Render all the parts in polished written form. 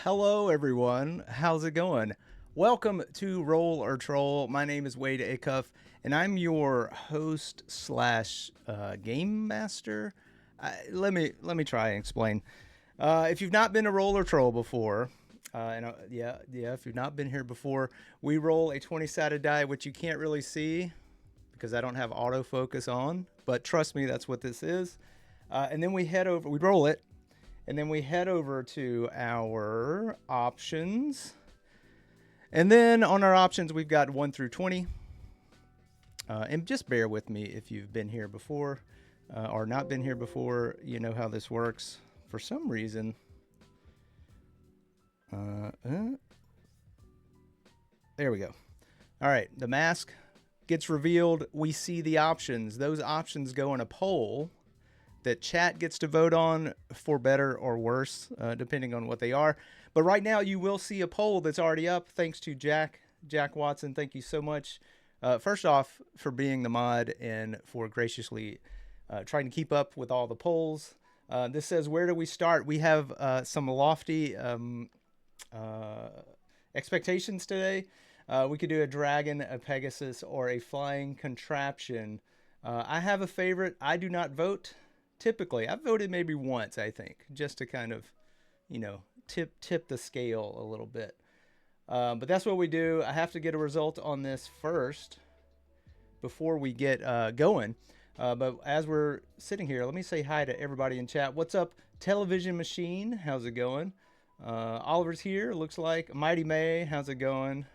Hello, everyone. How's it going? Welcome to Roll or Troll. My name is Wade Acuff, and I'm your host slash game master. Let me try and explain. If you've not been to Roll or Troll before, if you've not been here before, we roll a 20-sided die, which you can't really see because I don't have autofocus on. But trust me, that's what this is. And then we head over. We roll it. And then we head over to our options. And then on our options, we've got 1 through 20. And just bear with me if you've been here before or not been here before. You know how this works. For some reason. There we go. All right. The mask gets revealed. We see the options. Those options go in a poll that chat gets to vote on for better or worse, depending on what they are. But right now, you will see a poll that's already up. Thanks to Jack Watson. Thank you so much. First off, for being the mod and for graciously trying to keep up with all the polls. This says, where do we start? We have some lofty expectations today. We could do a dragon, a Pegasus, or a flying contraption. I have a favorite. I do not vote. Typically, I've voted maybe once, I think, just to kind of, tip the scale a little bit. But that's what we do. I have to get a result on this first before we get going. But as we're sitting here, let me say hi to everybody in chat. What's up, Television Machine? How's it going? Oliver's here, looks like. Mighty May, how's it going?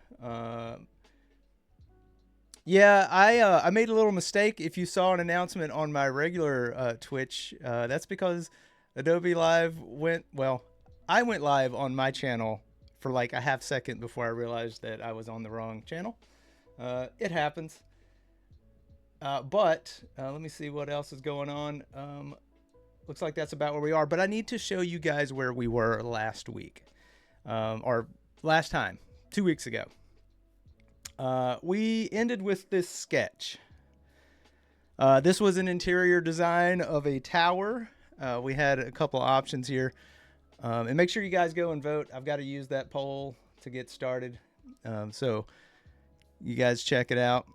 Yeah, I made a little mistake. If you saw an announcement on my regular Twitch, that's because Adobe Live I went live on my channel for like a half second before I realized that I was on the wrong channel. It happens. But let me see what else is going on. Looks like that's about where we are. But I need to show you guys where we were last week. Or last time, 2 weeks ago. We ended with this sketch. This was an interior design of a tower. We had a couple options here. And make sure you guys go and vote. I've got to use that poll to get started. So you guys check it out.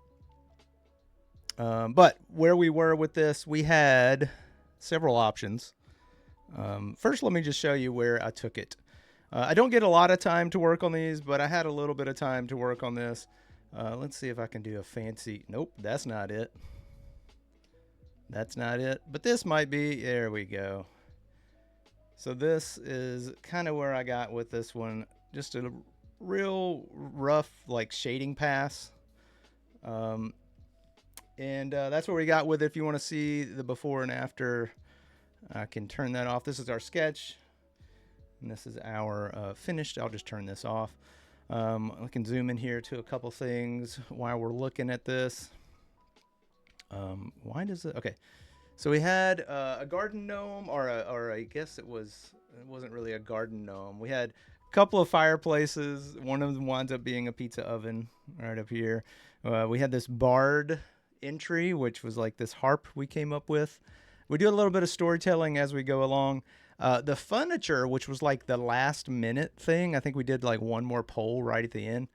But where we were with this, we had several options. First, let me just show you where I took it. I don't get a lot of time to work on these, but I had a little bit of time to work on this. Let's see if I can do a fancy. Nope, that's not it. That's not it. But this might be. There we go. So this is kind of where I got with this one. Just a real rough, like, shading pass. And that's what we got with it. If you want to see the before and after, I can turn that off. This is our sketch. And this is our finished. I'll just turn this off. I can zoom in here to a couple things while we're looking at this. Why does it? Okay, so we had a garden gnome, or I guess it wasn't really a garden gnome. We had a couple of fireplaces. One of them winds up being a pizza oven right up here. We had this bard entry, which was like this harp we came up with. We do a little bit of storytelling as we go along. The furniture, which was like the last minute thing, I think we did like one more poll right at the end.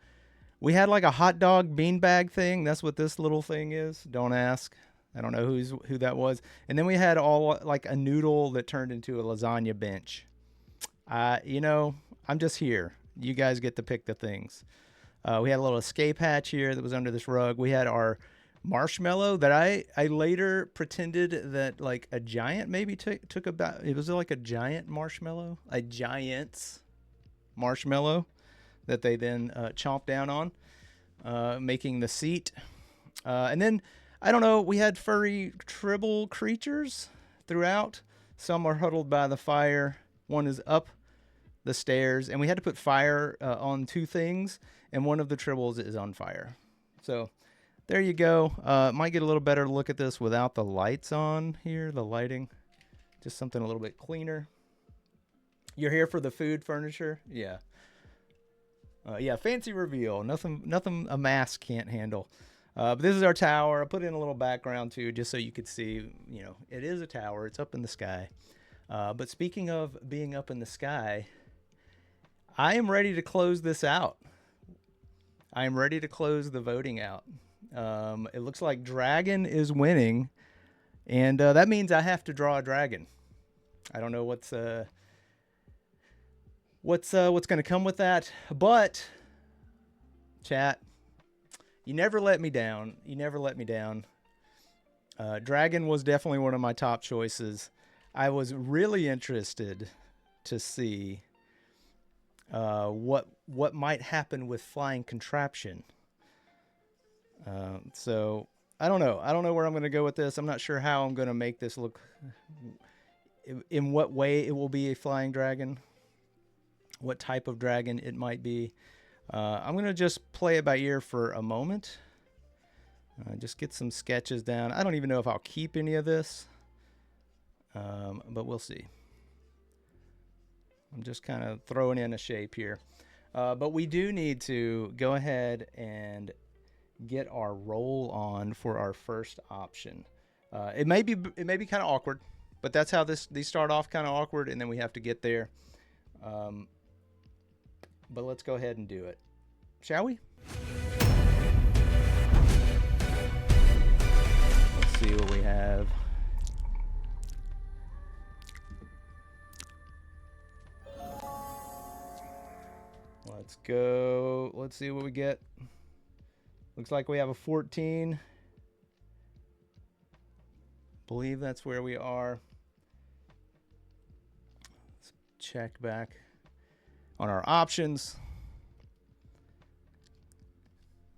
We had like a hot dog beanbag thing. That's what this little thing is. Don't ask. I don't know who that was. And then we had all like a noodle that turned into a lasagna bench. I'm just here. You guys get to pick the things. We had a little escape hatch here that was under this rug. We had our marshmallow that I later pretended that like a giant maybe took about. It was like a giant marshmallow, a giant's marshmallow that they then chomped down on, making the seat. And then I don't know, we had furry tribble creatures throughout. Some are huddled by the fire. One is up the stairs, and we had to put fire on two things, and one of the tribbles is on fire. So there you go. Might get a little better look at this without the lights on here, the lighting. Just something a little bit cleaner. You're here for the food furniture? Yeah. Yeah, fancy reveal. Nothing a mask can't handle. But this is our tower. I put in a little background too, just so you could see, it is a tower. It's up in the sky. But speaking of being up in the sky, I am ready to close this out. I am ready to close the voting out. It looks like dragon is winning, and that means I have to draw a dragon. I don't know what's going to come with that, but chat, you never let me down. You never let me down. Dragon was definitely one of my top choices. I was really interested to see what might happen with flying contraption. So I don't know. I don't know where I'm going to go with this. I'm not sure how I'm going to make this look. In what way it will be a flying dragon. What type of dragon it might be. I'm going to just play it by ear for a moment. Just get some sketches down. I don't even know if I'll keep any of this, but we'll see. I'm just kind of throwing in a shape here. But we do need to go ahead and get our roll on for our first option. It may be kind of awkward, but that's how these start off, kind of awkward, and then we have to get there. But let's go ahead and do it, shall we? Let's see what we have. Let's go. Let's see what we get. Looks like we have a 14. Believe that's where we are. Let's check back on our options.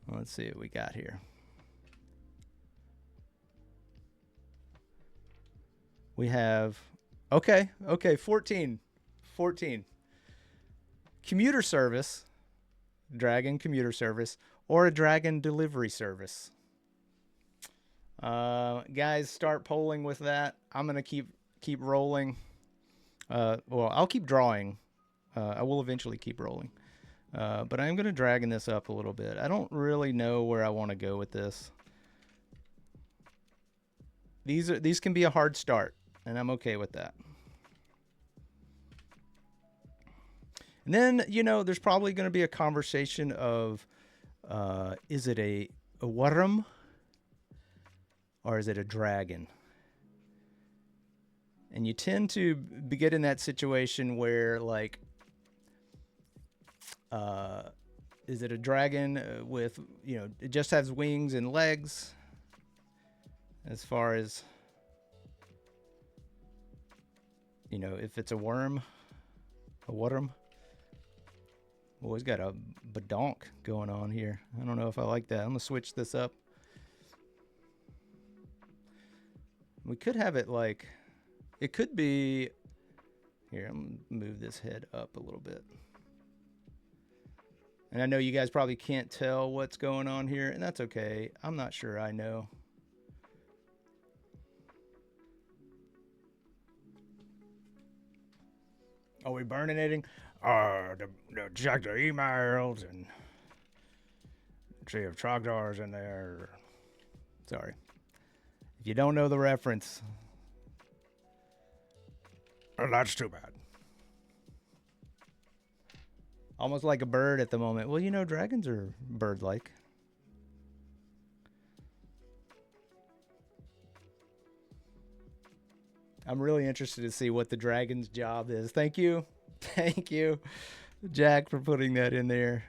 Let's see what we got here. We have, okay, 14. Commuter service, dragon commuter service, or a dragon delivery service. Guys, start polling with that. I'm going to keep rolling. Well, I'll keep drawing. I will eventually keep rolling. But I'm going to dragon this up a little bit. I don't really know where I want to go with this. These can be a hard start, and I'm okay with that. And then, you know, there's probably going to be a conversation of, is it a worm or is it a dragon? And you tend to get in that situation where, like, is it a dragon with, you know, it just has wings and legs? As far as, you know, if it's a worm, a worm. Boy, he's got a badonk going on here. I don't know if I like that. I'm going to switch this up. We could have it like, it could be, here, I'm going to move this head up a little bit. And I know you guys probably can't tell what's going on here, and that's okay. I'm not sure I know. Are we burning anything? Check the emails and see if Trogdor's in there. Sorry. If you don't know the reference, well, that's too bad. Almost like a bird at the moment. Well, you know, dragons are bird-like. I'm really interested to see what the dragon's job is. Thank you. Thank you, Jack, for putting that in there.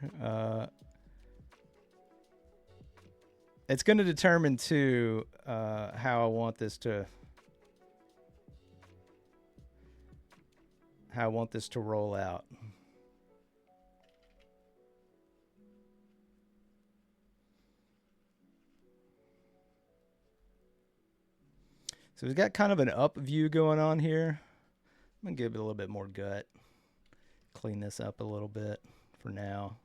It's going to determine, too, how I want this to roll out. So we've got kind of an up view going on here. I'm going to give it a little bit more gut. Clean this up a little bit for now.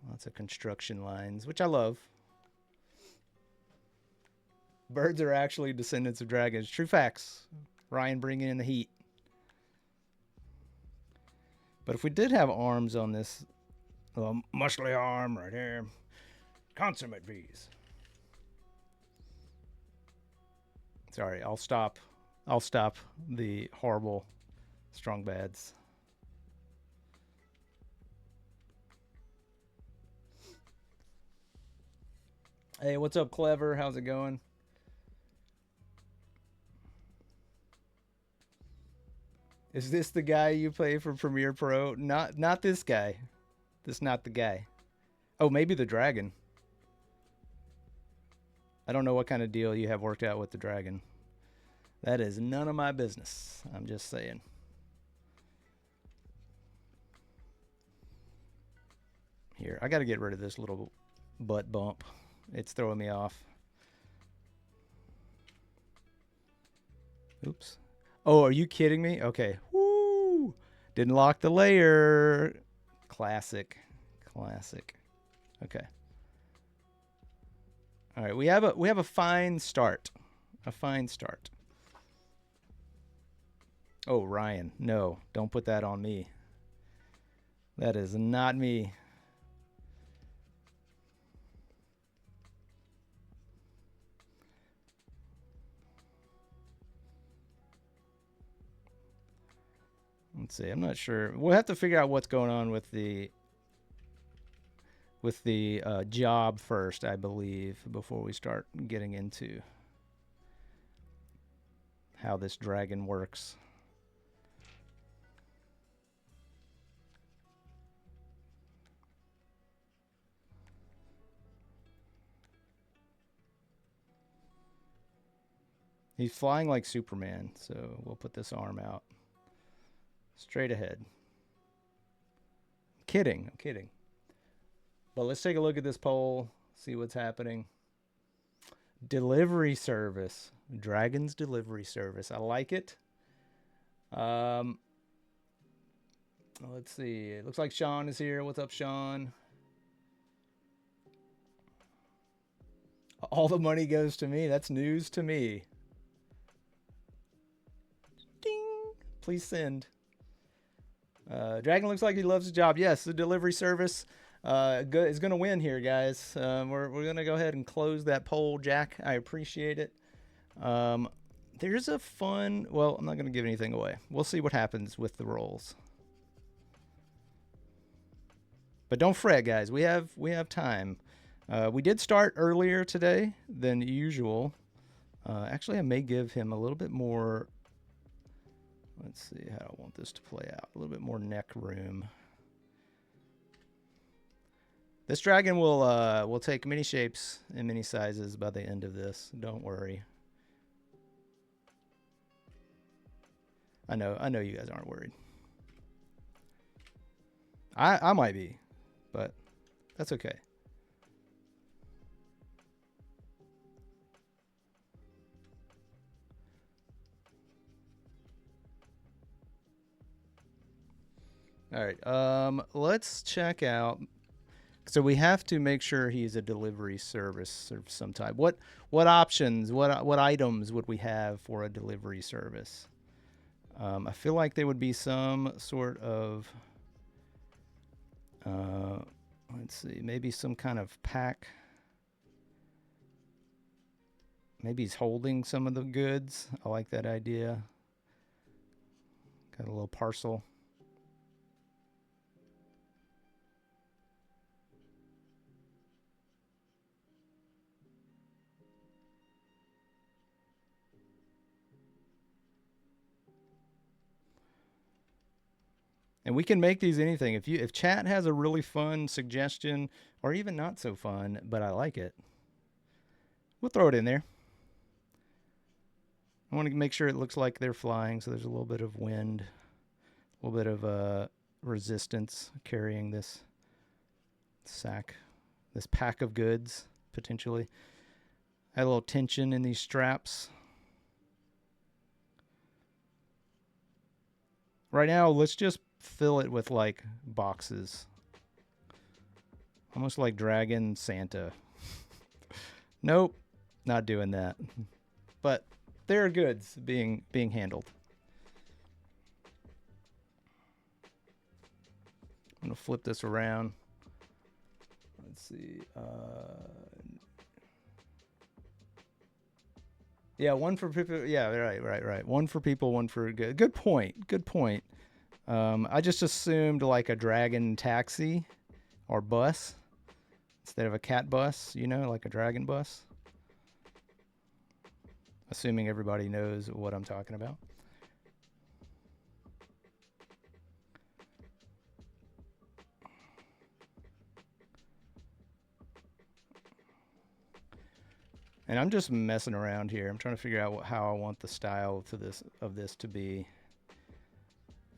Lots of construction lines, which I love. Birds are actually descendants of dragons. True facts. Ryan bringing in the heat. But if we did have arms on this, well, muscly arm right here. Consummate bees. Sorry, I'll stop the horrible strong bads. Hey, what's up, Clever? How's it going? Is this the guy you play for Premiere Pro? Not this guy. This not the guy. Oh, maybe the dragon. I don't know what kind of deal you have worked out with the dragon. That is none of my business. I'm just saying. Here, I got to get rid of this little butt bump. It's throwing me off. Oops. Oh, are you kidding me? Okay. Woo! Didn't lock the layer. Classic. Classic. Okay. All right, we have a fine start. A fine start. Oh, Ryan. No, don't put that on me. That is not me. Let's see. I'm not sure. We'll have to figure out what's going on with the job first, I believe, before we start getting into how this dragon works. He's flying like Superman, so we'll put this arm out. Straight ahead. Kidding. I'm kidding. But let's take a look at this poll, see what's happening. Delivery service. Dragon's delivery service. I like it. Let's see. It looks like Sean is here. What's up, Sean? All the money goes to me. That's news to me. Ding. Please send. Dragon looks like he loves his job. Yes, the delivery service is going to win here, guys. We're going to go ahead and close that poll, Jack. I appreciate it. There's a fun... Well, I'm not going to give anything away. We'll see what happens with the rolls. But don't fret, guys. We have time. We did start earlier today than usual. Actually, I may give him a little bit more... Let's see how I want this to play out. A little bit more neck room. This dragon will take many shapes and many sizes by the end of this. Don't worry. I know you guys aren't worried. I might be, but that's okay. All right. Let's check out. So we have to make sure he's a delivery service of some type. What options? What items would we have for a delivery service? I feel like there would be some sort of. Let's see. Maybe some kind of pack. Maybe he's holding some of the goods. I like that idea. Got a little parcel. And we can make these anything. If chat has a really fun suggestion, or even not so fun, but I like it, we'll throw it in there. I want to make sure it looks like they're flying, so there's a little bit of wind, a little bit of resistance carrying this sack, this pack of goods, potentially. Had a little tension in these straps. Right now, let's just fill it with like boxes. Almost like Dragon Santa. Nope, not doing that. But there are goods being handled. I'm gonna flip this around. Let's see. Yeah, one for people. Yeah, right. One for people, one for good. Good point. Good point. I just assumed like a dragon taxi or bus. instead of a cat bus, you know, like a dragon bus. Assuming everybody knows what I'm talking about. And I'm just messing around here. I'm trying to figure out how I want the style to this to be.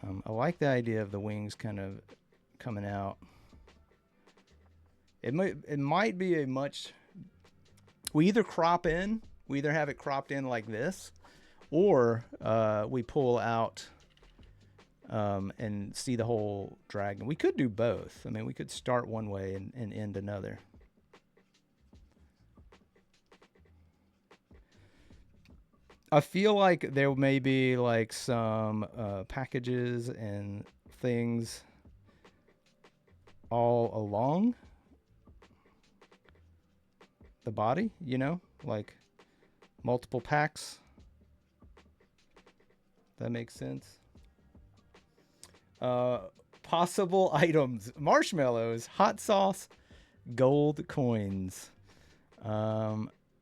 I like the idea of the wings kind of coming out. It might be a much. We either crop in. We either have it cropped in like this, or we pull out and see the whole dragon. We could do both. I mean, we could start one way and end another. I feel like there may be like some packages and things all along the body, you know, like multiple packs. That makes sense. Possible items: marshmallows, hot sauce, gold coins.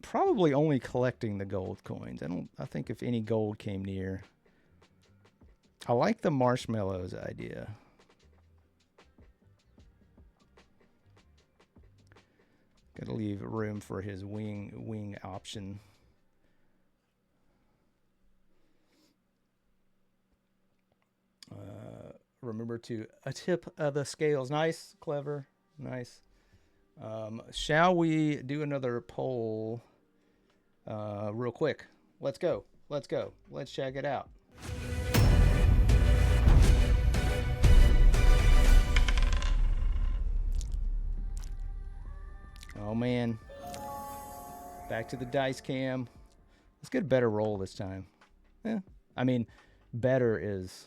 Probably only collecting the gold coins. I think if any gold came near. I like the marshmallows idea. Gotta leave room for his wing option. Remember to tip the scales. Nice, clever, nice. Shall we do another poll real quick? Let's go. Let's check it out. Oh, man. Back to the dice cam. Let's get a better roll this time. Yeah. I mean, better is...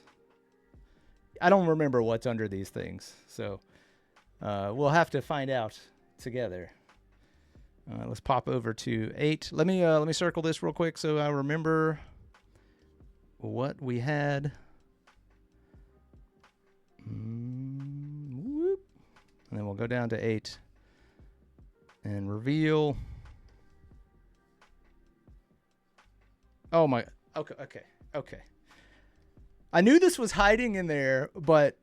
I don't remember what's under these things, so we'll have to find out together. Let's pop over to 8. Let me circle this real quick so I remember what we had. Whoop. And then we'll go down to 8 and reveal. Oh my. Okay. I knew this was hiding in there, but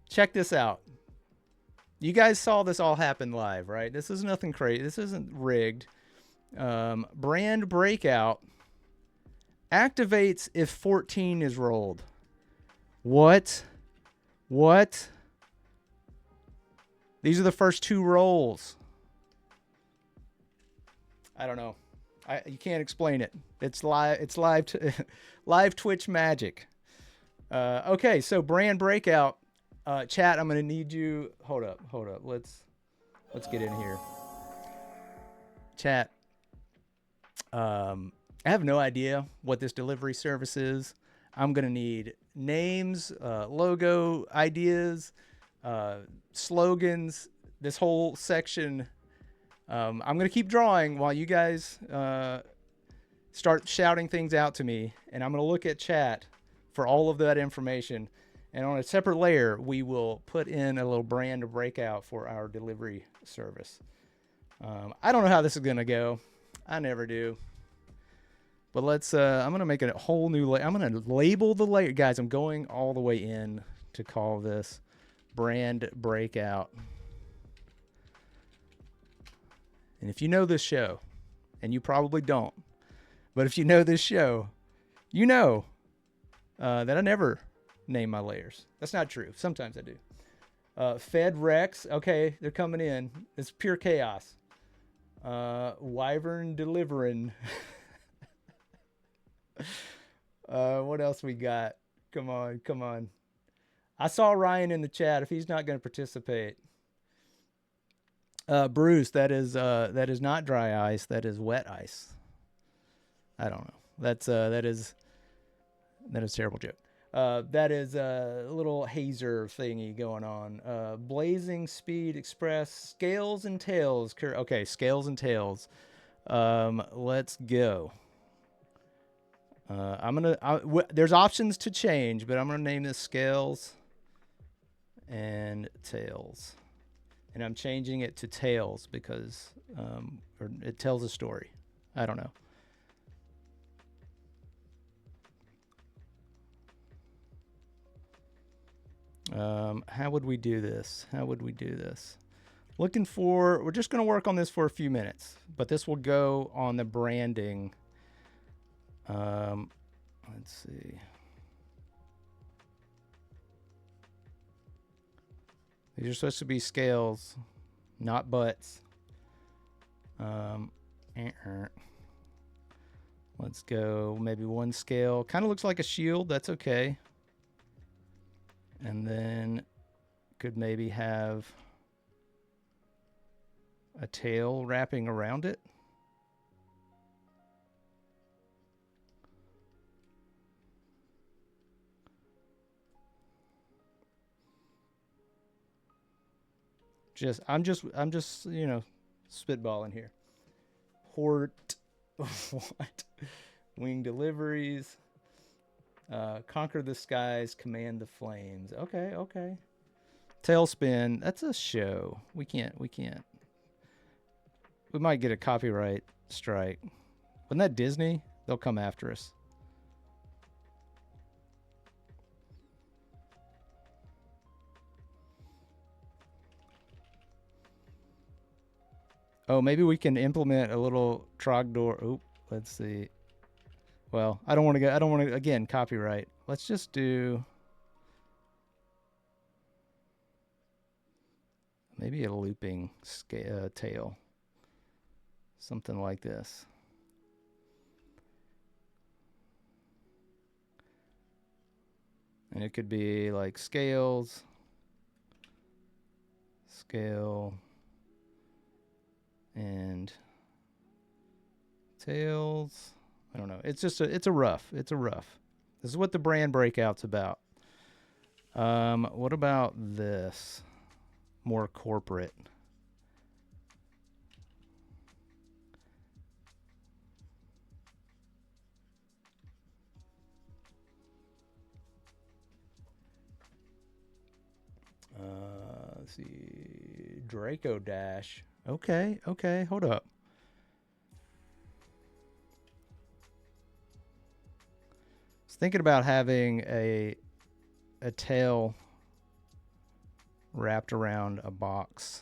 check this out. You guys saw this all happen live, right? This is nothing crazy. This isn't rigged. Brand breakout activates if 14 is rolled. What? These are the first 2 rolls. I don't know. You can't explain it. It's live. It's live. Live Twitch magic. Okay, so brand breakout. Chat, I'm gonna need you. Hold up. Let's get in here. Chat. I have no idea what this delivery service is. I'm gonna need names, logo ideas, slogans. This whole section. I'm gonna keep drawing while you guys start shouting things out to me, and I'm gonna look at chat for all of that information. And on a separate layer, we will put in a little brand breakout for our delivery service. I don't know how this is going to go. I never do. But let's, I'm going to make a whole new layer. I'm going to label the layer. Guys, I'm going all the way in to call this brand breakout. And if you know this show, and you probably don't, but if you know this show, you know that I never name my layers. That's not true. Sometimes I do. Fed Rex. Okay, they're coming in. It's pure chaos. Wyvern delivering. What else we got? Come on. I saw Ryan in the chat. If he's not going to participate. Bruce, that is not dry ice. That is wet ice. I don't know. That is a terrible joke. That is a little hazer thingy going on. Blazing Speed Express, Scales and Tails. Okay, Scales and Tails. Let's go. There's options to change, but I'm gonna name this Scales and Tails. and I'm changing it to tails because or it tells a story. I don't know. How would we do this? How would we do this? Looking for, we're just going to work on this for a few minutes, but this will go on the branding. Let's see. These are supposed to be scales, not butts. Let's go maybe one scale. Kind of looks like a shield. That's okay. And then could maybe have a tail wrapping around it. I'm just you know, spitballing here. Hort, what? Wing deliveries. Conquer the skies, command the flames. Okay, okay. Tailspin. That's a show. We can't. We might get a copyright strike. Wasn't that Disney? They'll come after us. Oh, maybe we can implement a little Trogdor. Oop, let's see. Well, I don't want to, again, copyright. Let's just do maybe a looping tail. Something like this. And it could be like scales, scale, and tails. I don't know. It's just it's a rough. It's a rough. This is what the brand breakout's about. What about this? More corporate. Let's see. Draco Dash. Okay, okay, hold up. I was thinking about having a tail wrapped around a box.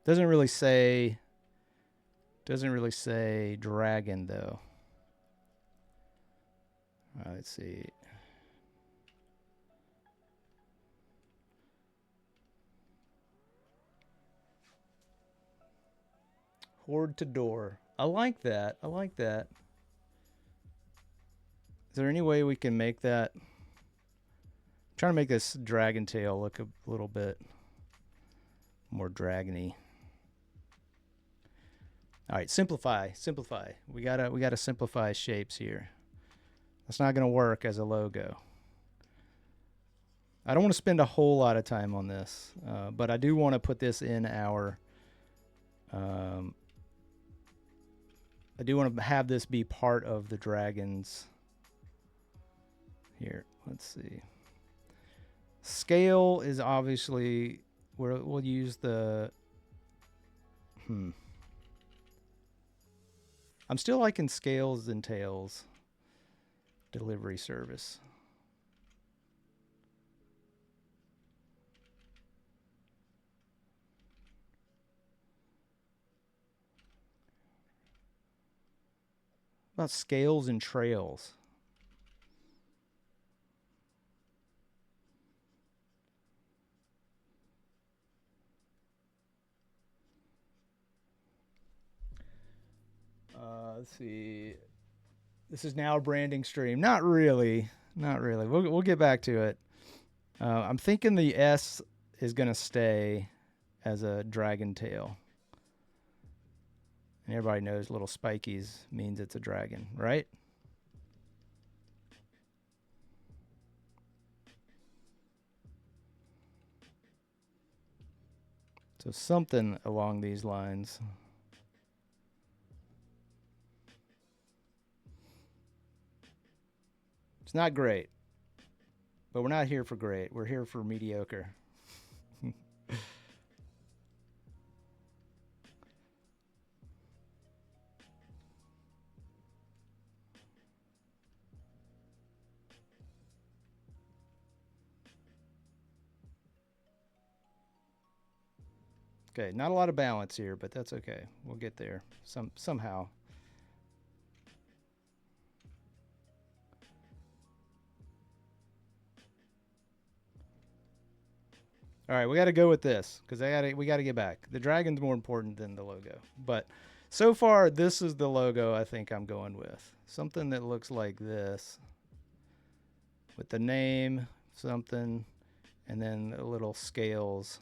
Doesn't really say dragon though. Let's see. Horde to door. I like that. I like that. Is there any way we can make that? I'm trying to make this dragon tail look a little bit more dragony. All right, simplify. We gotta simplify shapes here. That's not gonna work as a logo. I don't want to spend a whole lot of time on this, but I do want to put this in our. I do want to have this be part of the dragons. Here, let's see. Scale is obviously where we'll use the. I'm still liking scales and tails. Delivery service. About scales and trails. Let's see. This is now a branding stream. Not really. Not really. We'll get back to it. I'm thinking the S is going to stay as a dragon tail. And everybody knows little spikies means it's a dragon, right? So something along these lines. It's not great, but we're not here for great. We're here for mediocre. Okay, not a lot of balance here, but that's okay. We'll get there somehow. All right, we got to go with this because we got to get back. The dragon's more important than the logo, but so far this is the logo I think I'm going with. Something that looks like this, with the name, something, and then a little scales,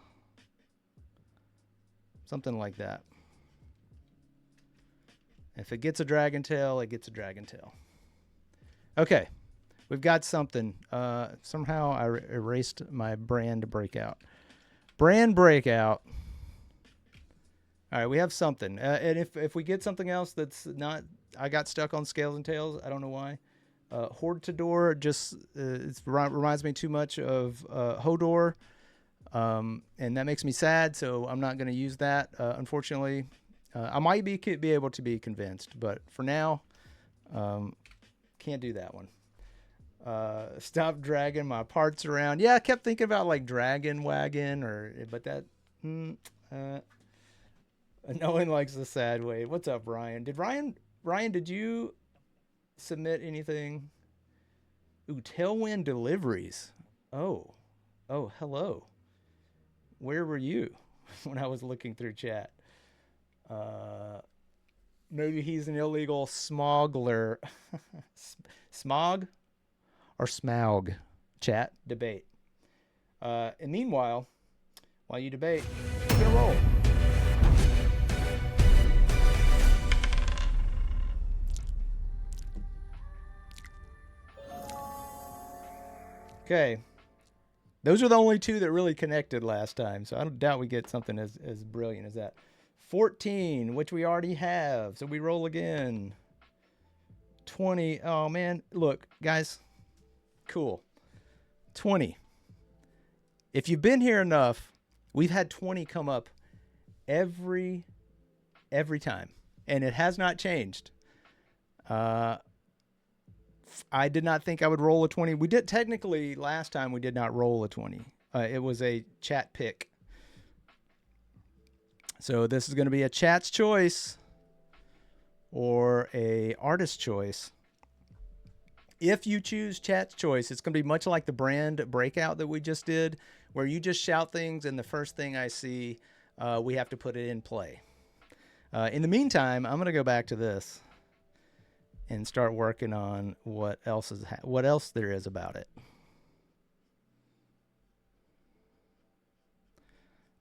something like that. If it gets a dragon tail, it gets a dragon tail. Okay, we've got something. Somehow I erased my brand breakout. Brand breakout. All right, we have something. And if we get something else that's not, I got stuck on scales and tails. I don't know why. Horde to door just it reminds me too much of Hodor, and that makes me sad. So I'm not going to use that. Unfortunately, I might be able to be convinced, but for now, can't do that one. Stop dragging my parts around. Yeah, I kept thinking about like Dragon Wagon but that. No one likes the sad way. What's up, Ryan? Ryan, did you submit anything? Ooh, Tailwind Deliveries. Oh, hello. Where were you when I was looking through chat? Maybe he's an illegal smuggler. Smog or Smaug? Chat, debate. And meanwhile, while you debate, we're gonna roll. Okay. Those are the only two that really connected last time, so I don't doubt we get something as brilliant as that. 14, which we already have, so we roll again. 20. Oh, man. Look, guys. Cool. 20. If you've been here enough, we've had 20 come up every time, and it has not changed. I did not think I would roll a 20. We did technically last time we did not roll a 20. It was a chat pick. So this is going to be a chat's choice or a artist choice. If you choose chat's choice, it's going to be much like the brand breakout that we just did, where you just shout things and the first thing I see, we have to put it in play. In the meantime, I'm going to go back to this and start working on what else there is about it.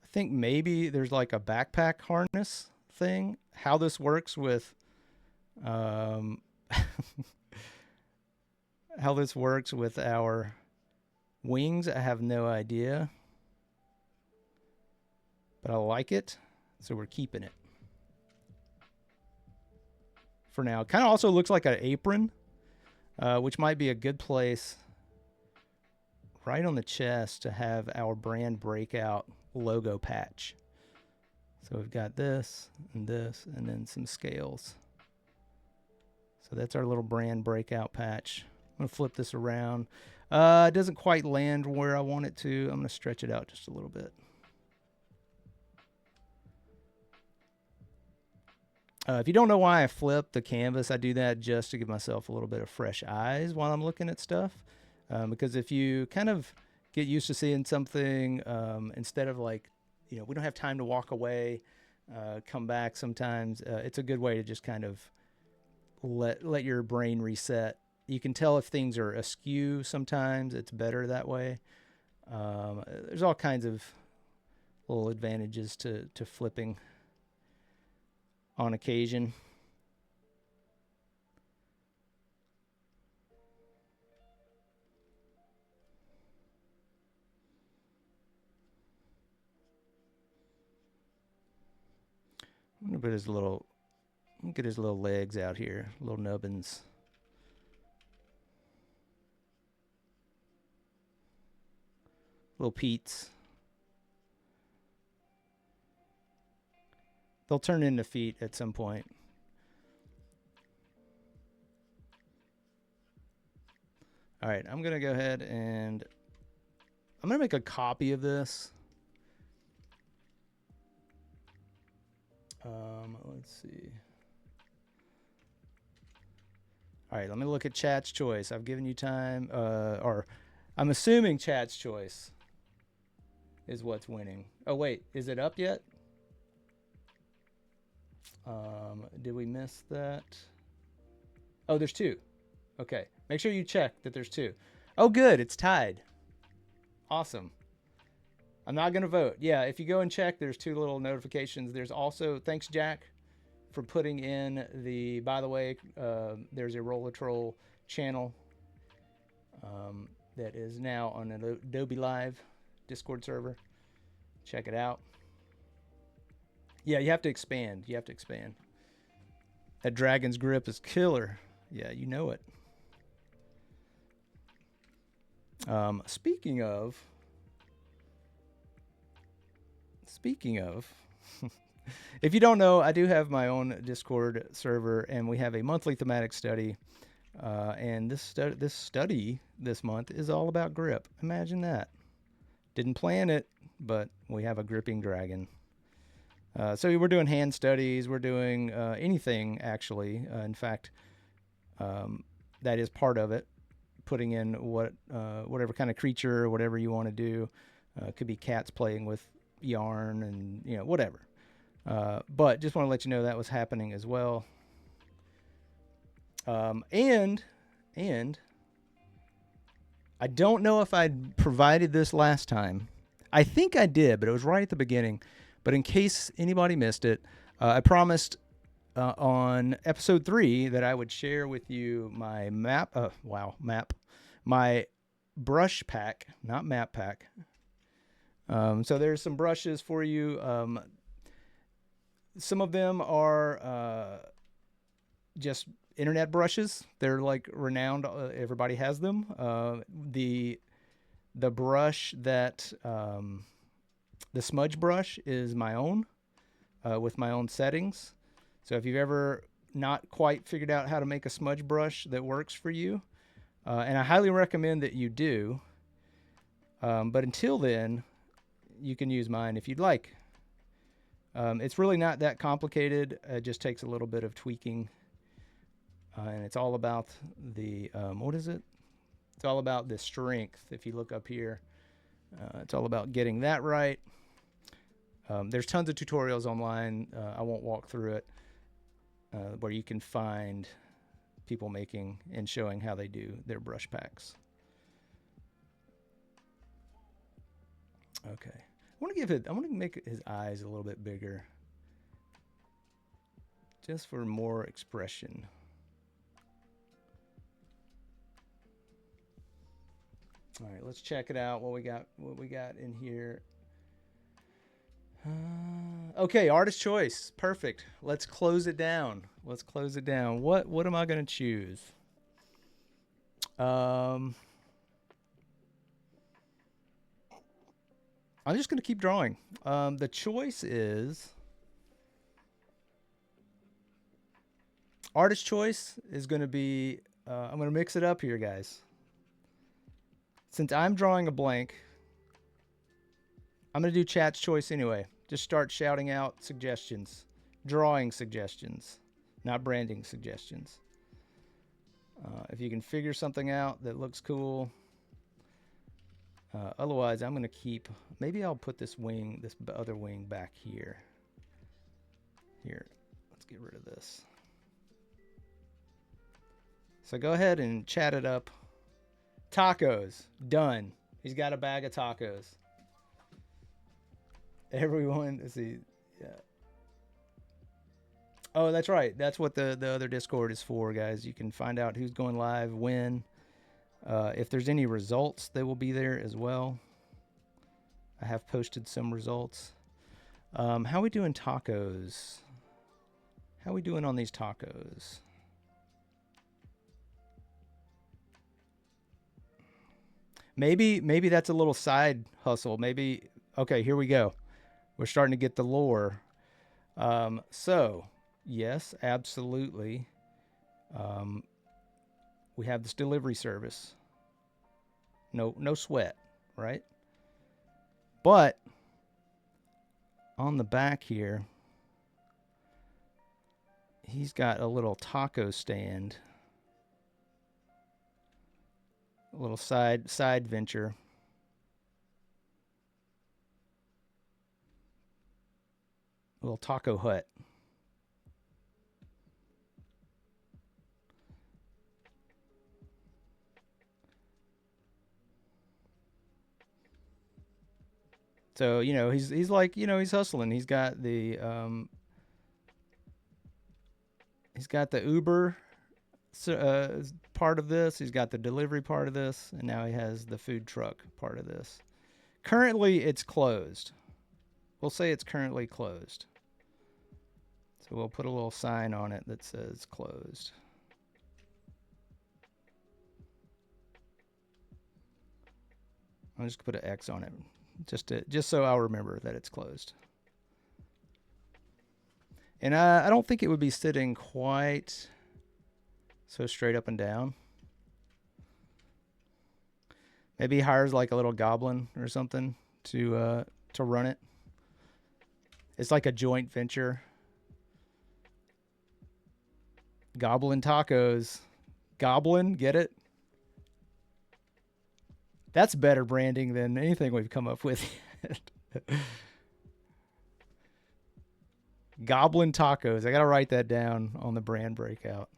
I think maybe there's like a backpack harness thing. How this works with how this works with our wings, I have no idea. But I like it, so we're keeping it for now. Kind of also looks like an apron, which might be a good place right on the chest to have our brand breakout logo patch. So we've got this, and then some scales. So that's our little brand breakout patch. I'm going to flip this around. It doesn't quite land where I want it to. I'm going to stretch it out just a little bit. If you don't know why I flip the canvas, I do that just to give myself a little bit of fresh eyes while I'm looking at stuff. Because if you kind of get used to seeing something, instead of like, we don't have time to walk away, come back sometimes, it's a good way to just kind of let your brain reset. You can tell if things are askew sometimes. It's better that way. There's all kinds of little advantages to flipping on occasion. Look at his little legs out here, little nubbins. Little Pete's. They'll turn into feet at some point. All right, I'm going to go ahead and I'm going to make a copy of this. Let's see. All right, let me look at chat's choice. I've given you time, or I'm assuming chat's choice is what's winning. Oh, wait, is it up yet? Did we miss that? Oh, there's 2. Okay, make sure you check that there's 2. Oh, good, it's tied. Awesome. I'm not going to vote. Yeah, if you go and check, there's 2 little notifications. There's also, thanks, Jack, for putting in the, by the way, there's a Roller Troll channel that is now on an Adobe Live Discord server. Check it out. Yeah, you have to expand. You have to expand. That dragon's grip is killer. Yeah, you know it. Speaking of, if you don't know, I do have my own Discord server, and we have a monthly thematic study. And this study this month is all about grip. Imagine that. Didn't plan it, but we have a gripping dragon. So we're doing hand studies. We're doing anything, actually. In fact, that is part of it. Putting in whatever kind of creature, whatever you want to do. Could be cats playing with yarn and, whatever. But just want to let you know that was happening as well. And I don't know if I provided this last time. I think I did, but it was right at the beginning. But in case anybody missed it, I promised on episode 3 that I would share with you my map. My brush pack, not map pack. So there's some brushes for you. Some of them are just internet brushes. They're like renowned. Everybody has them. The brush that the smudge brush is my own with my own settings. So if you've ever not quite figured out how to make a smudge brush that works for you, and I highly recommend that you do. But until then, you can use mine if you'd like. It's really not that complicated. It just takes a little bit of tweaking. And it's all about the, what is it? It's all about the strength. If you look up here, it's all about getting that right. There's tons of tutorials online. I won't walk through it, where you can find people making and showing how they do their brush packs. Okay. I want to make his eyes a little bit bigger, just for more expression. All right, let's check it out. What we got in here. Okay, artist choice. Perfect. Let's close it down. What am I going to choose? I'm just going to keep drawing. The choice is... Artist choice is going to be... I'm going to mix it up here, guys. Since I'm drawing a blank, I'm going to do chat's choice anyway. Just start shouting out suggestions. Drawing suggestions, not branding suggestions. If you can figure something out that looks cool... otherwise, I'm going to keep... Maybe I'll put this other wing back here. Here, let's get rid of this. So go ahead and chat it up. Tacos. Done. He's got a bag of tacos. Everyone, let's see. Yeah. Oh, that's right. That's what the other Discord is for, guys. You can find out who's going live, when. If there's any results, they will be there as well. I have posted some results. How are we doing tacos? How we doing on these tacos? Maybe that's a little side hustle. Maybe, okay, here we go. We're starting to get the lore. So, yes, absolutely. We have this delivery service. No sweat, right? But on the back here, he's got a little taco stand, a little side venture. A little taco hut. So, you know, he's like, you know, he's hustling. He's got the Uber part of this. He's got the delivery part of this, and now he has the food truck part of this. Currently, it's closed. We'll say it's currently closed. So we'll put a little sign on it that says closed. I'll just put an X on it, just so I'll remember that it's closed. And I don't think it would be sitting quite so straight up and down. Maybe he hires like a little goblin or something to run it. It's like a joint venture. Goblin tacos. Goblin, get it? That's better branding than anything we've come up with yet. Goblin tacos. I got to write that down on the brand breakout.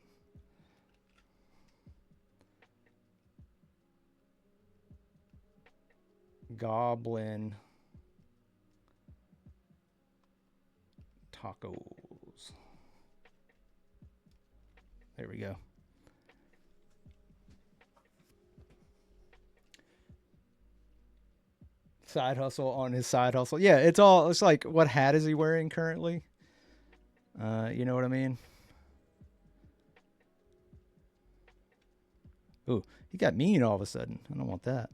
Goblin tacos. There we go. Side hustle on his side hustle. Yeah, it's like, what hat is he wearing currently? You know what I mean? Ooh, he got mean all of a sudden. I don't want that.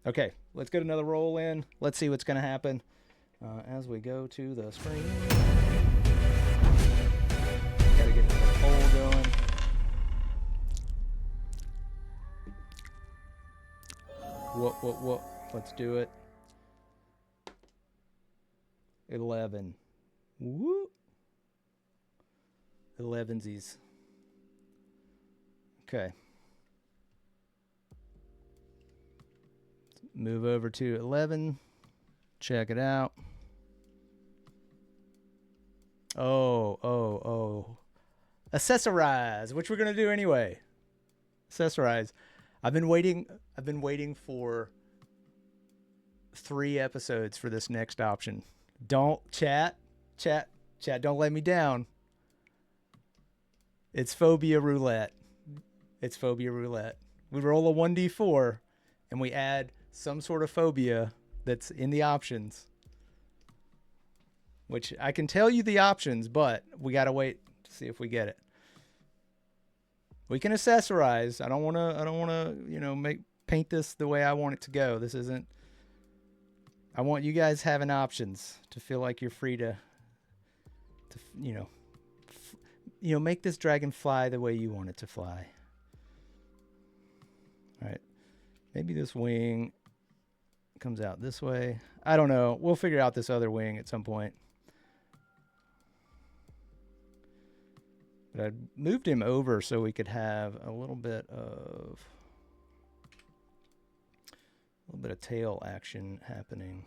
Okay, let's get another roll in. Let's see what's going to happen as we go to the screen. Got to get the poll going. What? Let's do it. 11. Woo. 11sies. Okay. Move over to 11. Check it out. Oh. Accessorize, which we're going to do anyway. Accessorize. I've been waiting for 3 episodes for this next option. Don't chat, don't let me down. It's phobia roulette. We roll a 1d4 and we add some sort of phobia that's in the options. Which I can tell you the options, but we got to wait to see if we get it. We can accessorize. I don't want to, you know, paint this the way I want it to go. This isn't. I want you guys having options to feel like you're free to you know, make this dragon fly the way you want it to fly. All right. Maybe this wing comes out this way. I don't know. We'll figure out this other wing at some point. But I moved him over so we could have a little bit of tail action happening.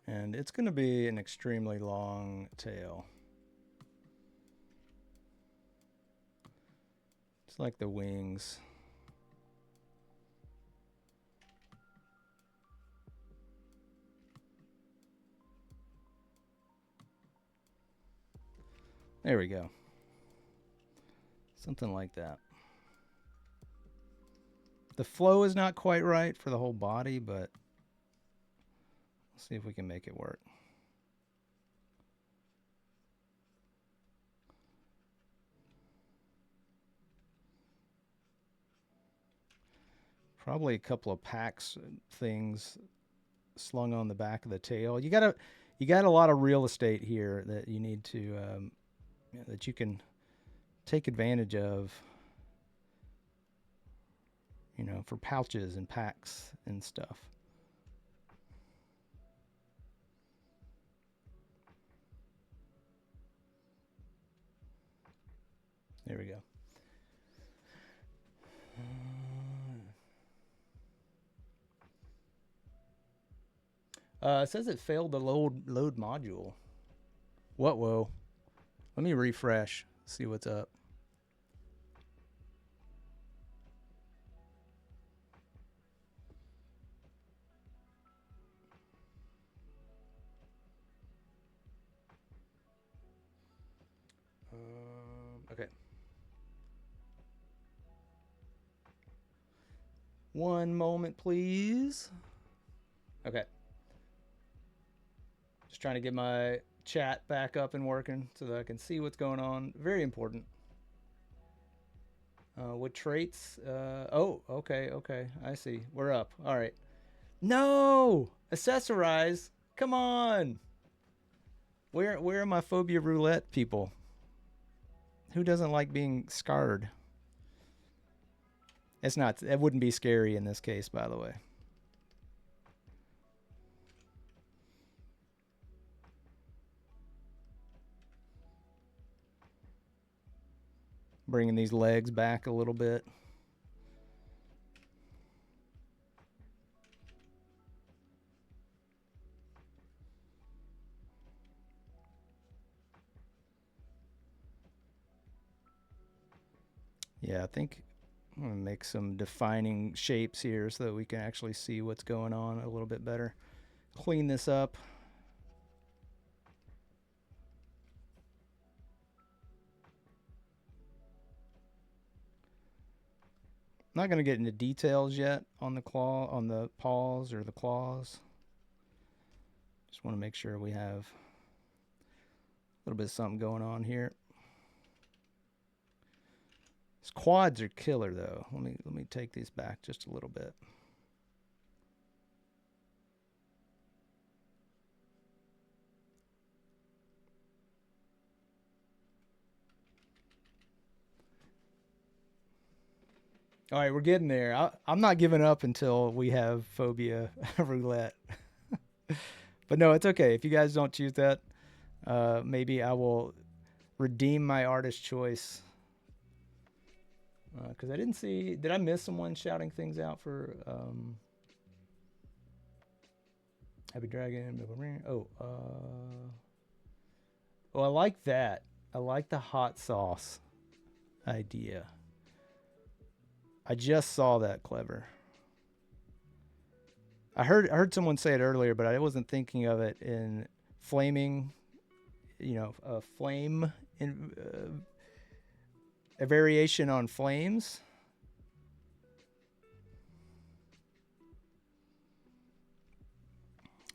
And it's going to be an extremely long tail. It's like the wings. There we go. Something like that. The flow is not quite right for the whole body, but let's see if we can make it work. Probably a couple of packs things slung on the back of the tail. You got a lot of real estate here that you need to that you can take advantage of. You know, for pouches and packs and stuff. There we go. It says it failed the load module. What? Whoa. Let me refresh. See what's up. Okay. One moment, please. Okay. Just trying to get my chat back up and working so that I can see what's going on. Very important. What traits? Oh, okay. I see. We're up. All right. No! Accessorize. Come on. Where are my phobia roulette people? Who doesn't like being scarred? It's not. It wouldn't be scary in this case, by the way. Bringing these legs back a little bit. Yeah, I think I'm going to make some defining shapes here so that we can actually see what's going on a little bit better. Clean this up. I'm not going to get into details yet on the paws or the claws. Just want to make sure we have a little bit of something going on here. His quads are killer though. Let me take these back just a little bit. All right, we're getting there. I'm not giving up until we have phobia roulette. But no, it's okay. If you guys don't choose that, maybe I will redeem my artist choice. Because I didn't see... Did I miss someone shouting things out for... Happy Dragon? Oh, I like that. I like the hot sauce idea. I just saw that. Clever. I heard someone say it earlier, but I wasn't thinking of it in flaming, you know, a flame, a variation on flames.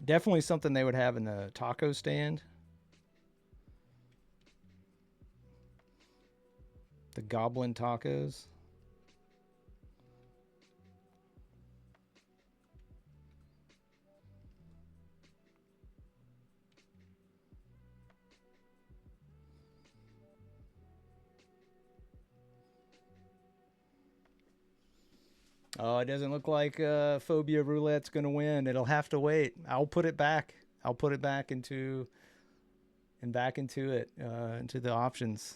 Definitely something they would have in the taco stand. The goblin tacos. Oh, it doesn't look like Phobia Roulette's going to win. It'll have to wait. I'll put it back. I'll put it back into into the options.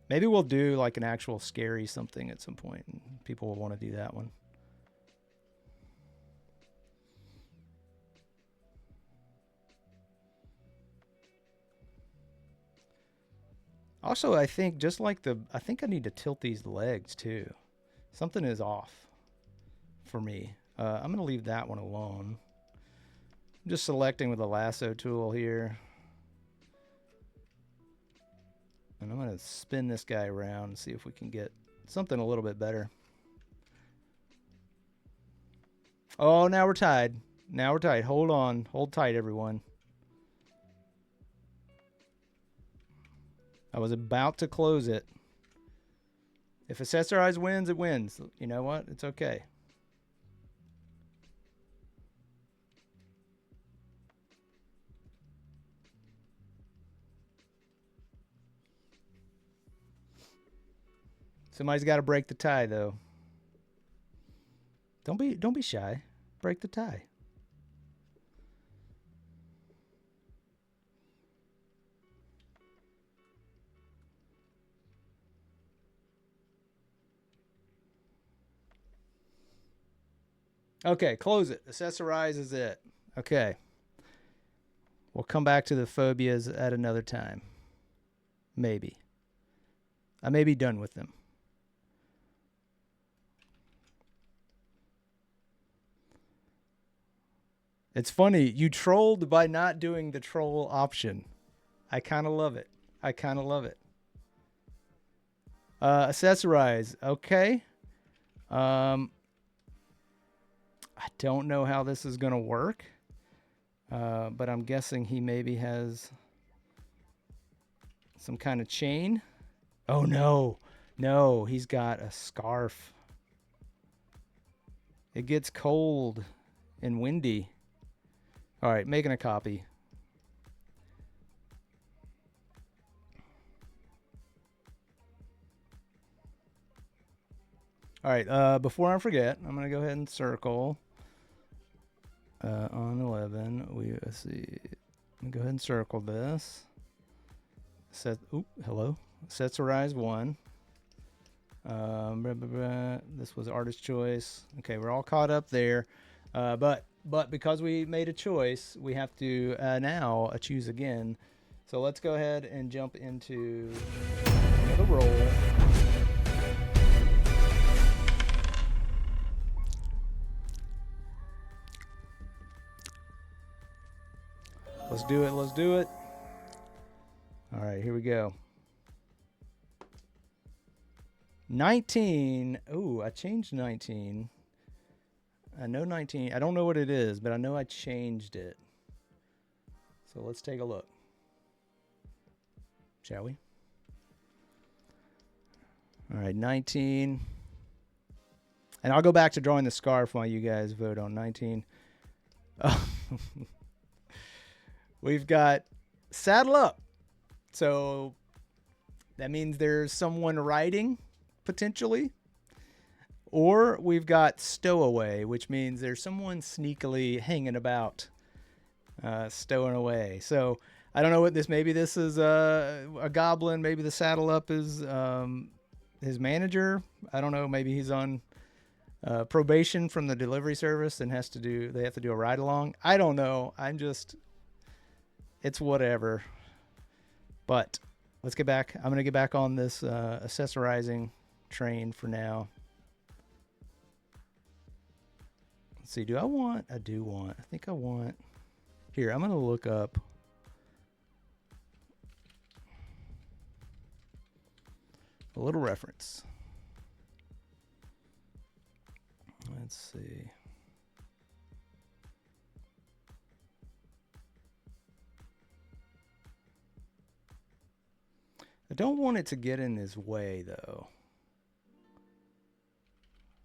Maybe we'll do like an actual scary something at some point, and people will want to do that one. Also, I think just like I think I need to tilt these legs too. Something is off for me. I'm going to leave that one alone. I'm just selecting with the lasso tool here. And I'm going to spin this guy around and see if we can get something a little bit better. Oh, now we're tied. Now we're tied. Hold on. Hold tight, everyone. I was about to close it. If Accessorize wins, it wins. You know what? It's okay. Somebody's got to break the tie, though. Don't be shy. Break the tie. Okay, close it. Accessorize is it. Okay. We'll come back to the phobias at another time. Maybe. I may be done with them. It's funny. You trolled by not doing the troll option. I kind of love it. I kind of love it. Accessorize. Okay. I don't know how this is going to work. But I'm guessing he maybe has some kind of chain. Oh, no. No, he's got a scarf. It gets cold and windy. All right, making a copy. All right, before I forget, I'm going to go ahead and circle on 11. Let's see. Let me go ahead and circle this. Hello. Accessorize 1. This was artist choice. Okay, we're all caught up there. But because we made a choice, we have to now choose again. So let's go ahead and jump into the roll. Let's do it. Let's do it. All right, here we go. 19. Ooh, I changed 19. I know 19. I don't know what it is, but I know I changed it. So let's take a look. Shall we? All right, 19. And I'll go back to drawing the scarf while you guys vote on 19. We've got saddle up. So that means there's someone riding, potentially. Or we've got stowaway, which means there's someone sneakily hanging about, stowing away. So I don't know what this. Maybe this is a goblin. Maybe the saddle up is his manager. I don't know. Maybe he's on probation from the delivery service and they have to do a ride along. I don't know. It's whatever. But let's get back. I'm going to get back on this accessorizing train for now. Let's see. I do want. I think I want. Here, I'm going to look up. A little reference. Let's see. I don't want it to get in his way, though.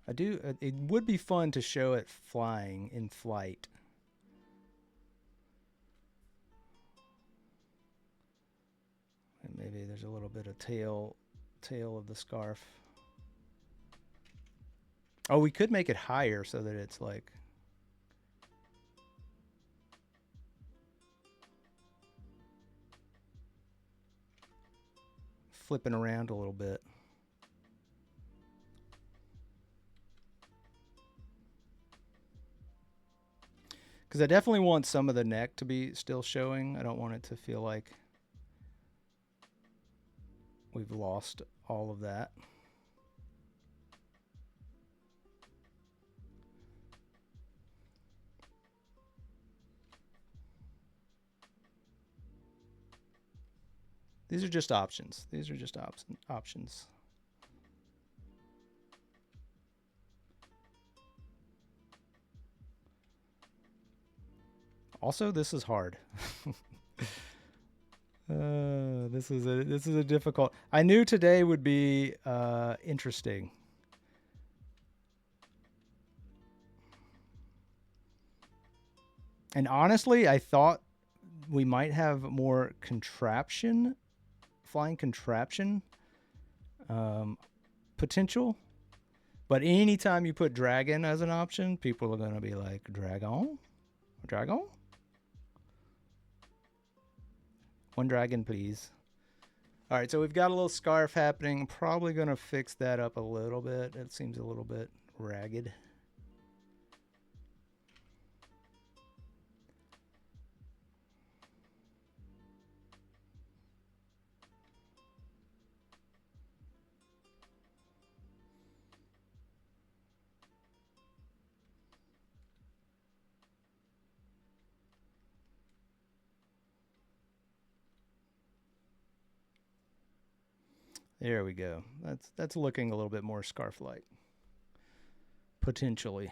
I do. It would be fun to show it flying in flight. And maybe there's a little bit of tail of the scarf. Oh, we could make it higher so that it's like flipping around a little bit. Because I definitely want some of the neck to be still showing. I don't want it to feel like we've lost all of that. These are just options. These are just options. Also, this is hard. This is a difficult. I knew today would be interesting. And honestly, I thought we might have more flying contraption potential. But anytime you put dragon as an option, people are going to be like, dragon? Dragon? One dragon, please. All right, so we've got a little scarf happening. I'm probably going to fix that up a little bit. It seems a little bit ragged. There we go. That's looking a little bit more scarf-like. Potentially.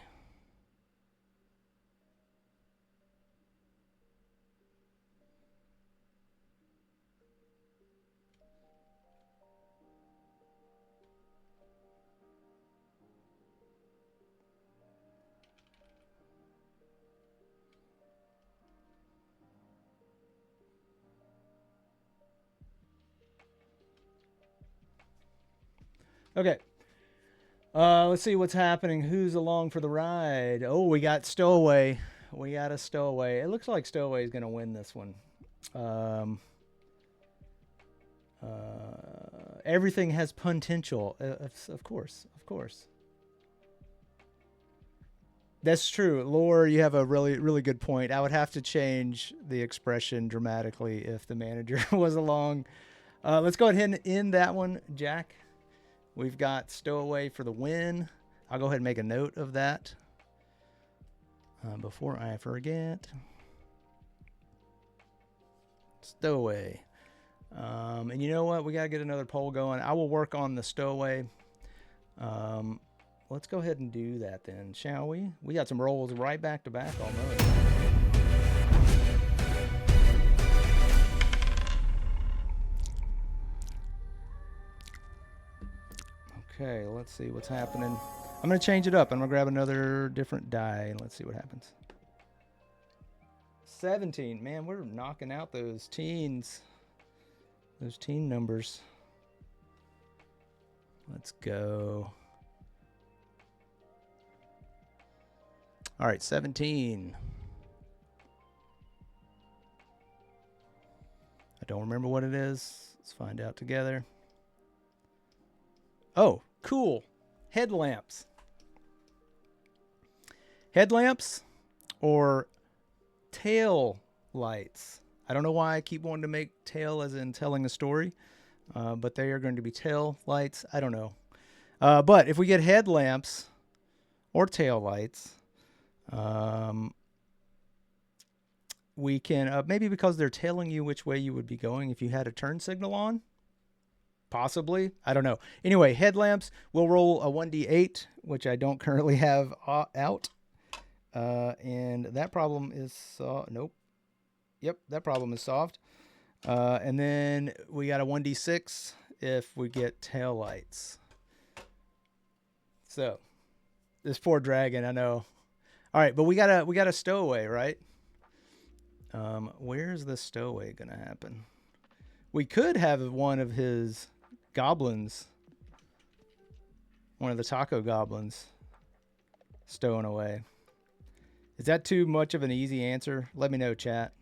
Okay. Let's see what's happening. Who's along for the ride? Oh, we got Stowaway. We got a Stowaway. It looks like Stowaway is going to win this one. Everything has potential. Of course. Of course. That's true. Lore, you have a really, really good point. I would have to change the expression dramatically if the manager was along. Let's go ahead and end that one, Jack. We've got Stowaway for the win. I'll go ahead and make a note of that before I forget. Stowaway. And you know what? We got to get another poll going. I will work on the Stowaway. Let's go ahead and do that then, shall we? We got some rolls right back to back almost. Okay, let's see what's happening. I'm going to change it up. I'm going to grab another different die and let's see what happens. 17. Man, we're knocking out those teens. Those teen numbers. Let's go. All right, 17. I don't remember what it is. Let's find out together. Oh, cool. Headlamps. Headlamps or tail lights. I don't know why I keep wanting to make tail as in telling a story, but they are going to be tail lights. I don't know. But if we get headlamps or tail lights, we can, maybe because they're telling you which way you would be going if you had a turn signal on. Possibly. I don't know. Anyway, headlamps. We'll roll a 1d8, which I don't currently have out. And that problem is... nope. Yep, that problem is solved. And then we got a 1d6 if we get tail lights. So, this poor dragon, I know. All right, but we got a Stowaway, right? Where's the Stowaway going to happen? We could have one of his goblins, one of the taco goblins, stowing away. Is that too much of an easy answer? Let me know, chat.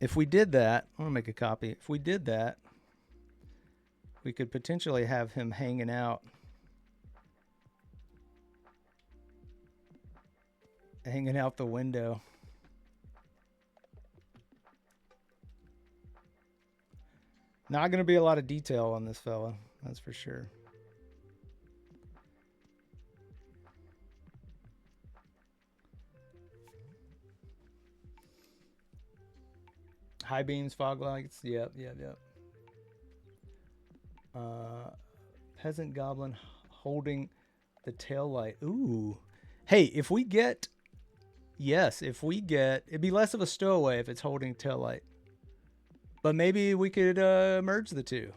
If we did that, I'm going to make a copy. If we did that, we could potentially have him hanging out. Hanging out the window. Not going to be a lot of detail on this fella, that's for sure. High beams, fog lights. Yep, yep, yep. Peasant goblin holding the tail light. Ooh. Hey, if we get... Yes, if we get... It'd be less of a stowaway if it's holding tail light. But maybe we could merge the two.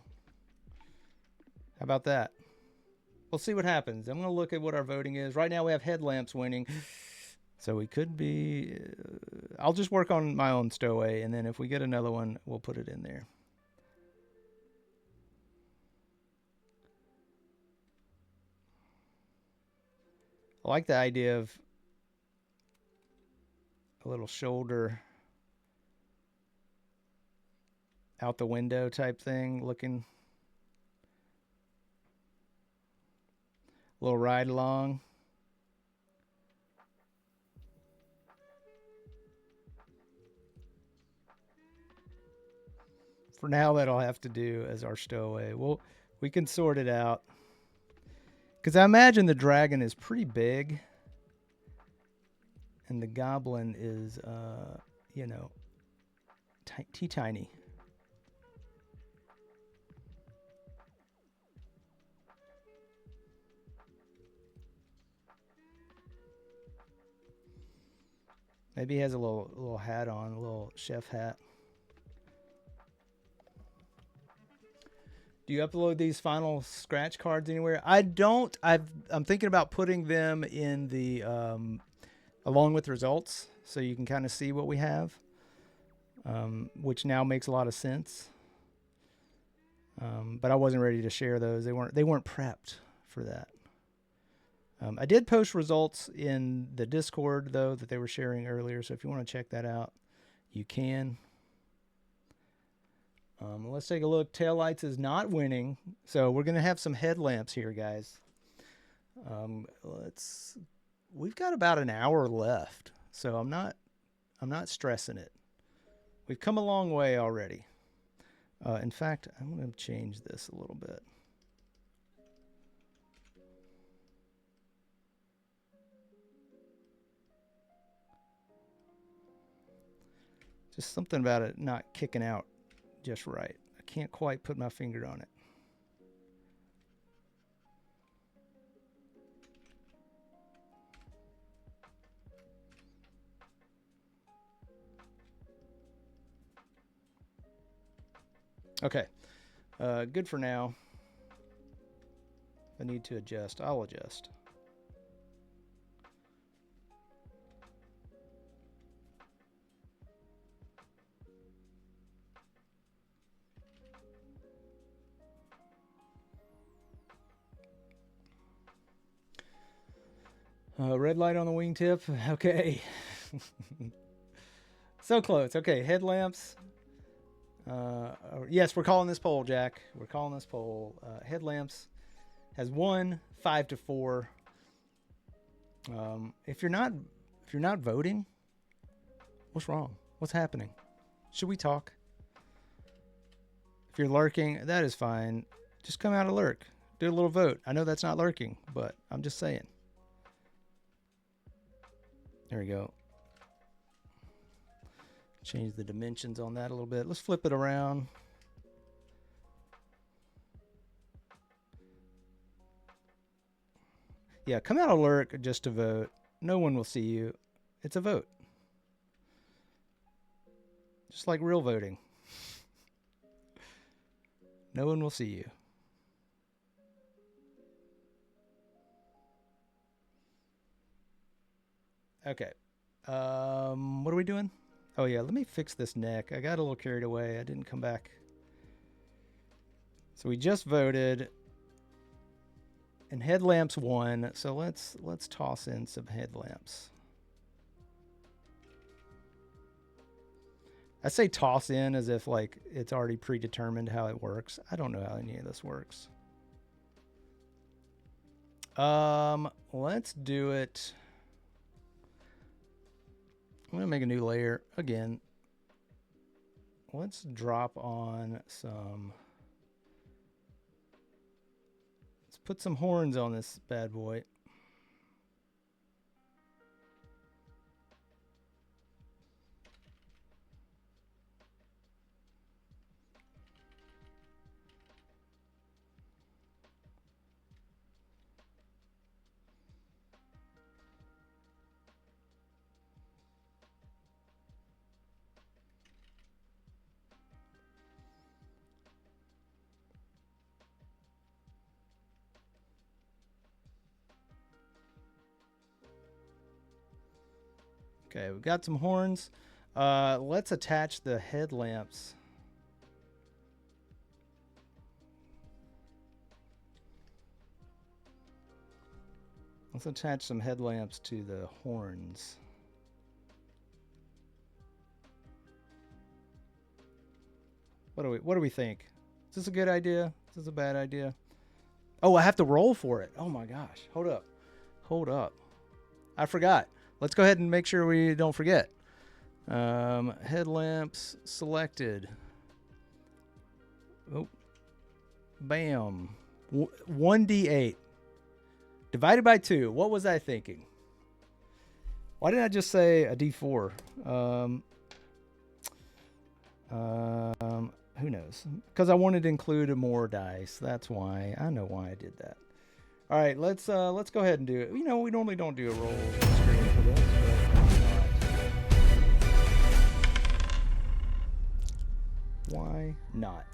How about that? We'll see what happens. I'm going to look at what our voting is. Right now we have headlamps winning. So we could be... I'll just work on my own stowaway, and then if we get another one, we'll put it in there. I like the idea of a little shoulder out the window type thing, looking a little ride along. For now, that'll have to do as our stowaway. We can sort it out. Because I imagine the dragon is pretty big. And the goblin is, you know, tiny. Maybe he has a little hat on, a little chef hat. Do you upload these final scratch cards anywhere? I don't. I'm thinking about putting them in the along with results, so you can kind of see what we have, which now makes a lot of sense. But I wasn't ready to share those. They weren't prepped for that. I did post results in the Discord though that they were sharing earlier, so if you want to check that out, you can. Let's take a look. Taillights is not winning, so we're gonna have some headlamps here, guys. We've got about an hour left, so I'm not stressing it. We've come a long way already. In fact, I'm gonna change this a little bit. Just something about it not kicking out just right. I can't quite put my finger on it. Okay, good for now. If I need to adjust, I'll adjust. Red light on the wingtip. Okay. So close. Okay, headlamps. Yes, we're calling this poll, Jack. We're calling this poll. Headlamps has won 5-4. If you're not voting, what's wrong? What's happening? Should we talk? If you're lurking, that is fine. Just come out of lurk. Do a little vote. I know that's not lurking, but I'm just saying. There we go. Change the dimensions on that a little bit. Let's flip it around. Yeah, come out of lurk just to vote. No one will see you. It's a vote. Just like real voting. No one will see you. Okay. What are we doing? Oh yeah, let me fix this neck. I got a little carried away. I didn't come back. So we just voted. And headlamps won. So let's toss in some headlamps. I say toss in as if like it's already predetermined how it works. I don't know how any of this works. Let's do it. I'm gonna make a new layer again. Let's drop on some. Let's put some horns on this bad boy. Okay, we've got some horns. Let's attach the headlamps. Let's attach some headlamps to the horns. What do we think? Is this a good idea? Is this a bad idea? Oh, I have to roll for it. Oh my gosh. Hold up. Hold up. I forgot. Let's go ahead and make sure we don't forget. Headlamps selected. Oh. Bam. 1d8. Divided by 2. What was I thinking? Why didn't I just say a d4? Who knows? Because I wanted to include more dice. That's why. I know why I did that. All right, let's go ahead and do it. You know, we normally don't do a roll screen for this, but why not?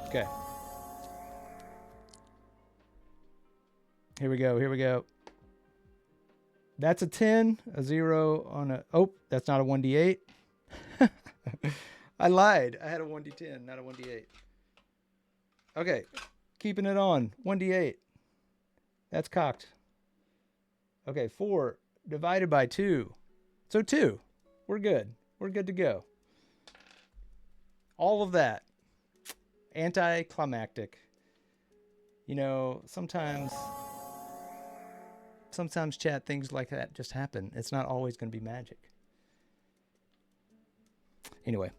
Okay. Here we go. Here we go. That's a 10, a 0 on a... Oh, that's not a 1d8. I lied. I had a 1d10, not a 1d8. Okay. Keeping it on. 1d8. That's cocked. Okay, 4 divided by 2. So 2. We're good. We're good to go. All of that. Anticlimactic. You know, sometimes chat, things like that just happen. It's not always going to be magic. Anyway.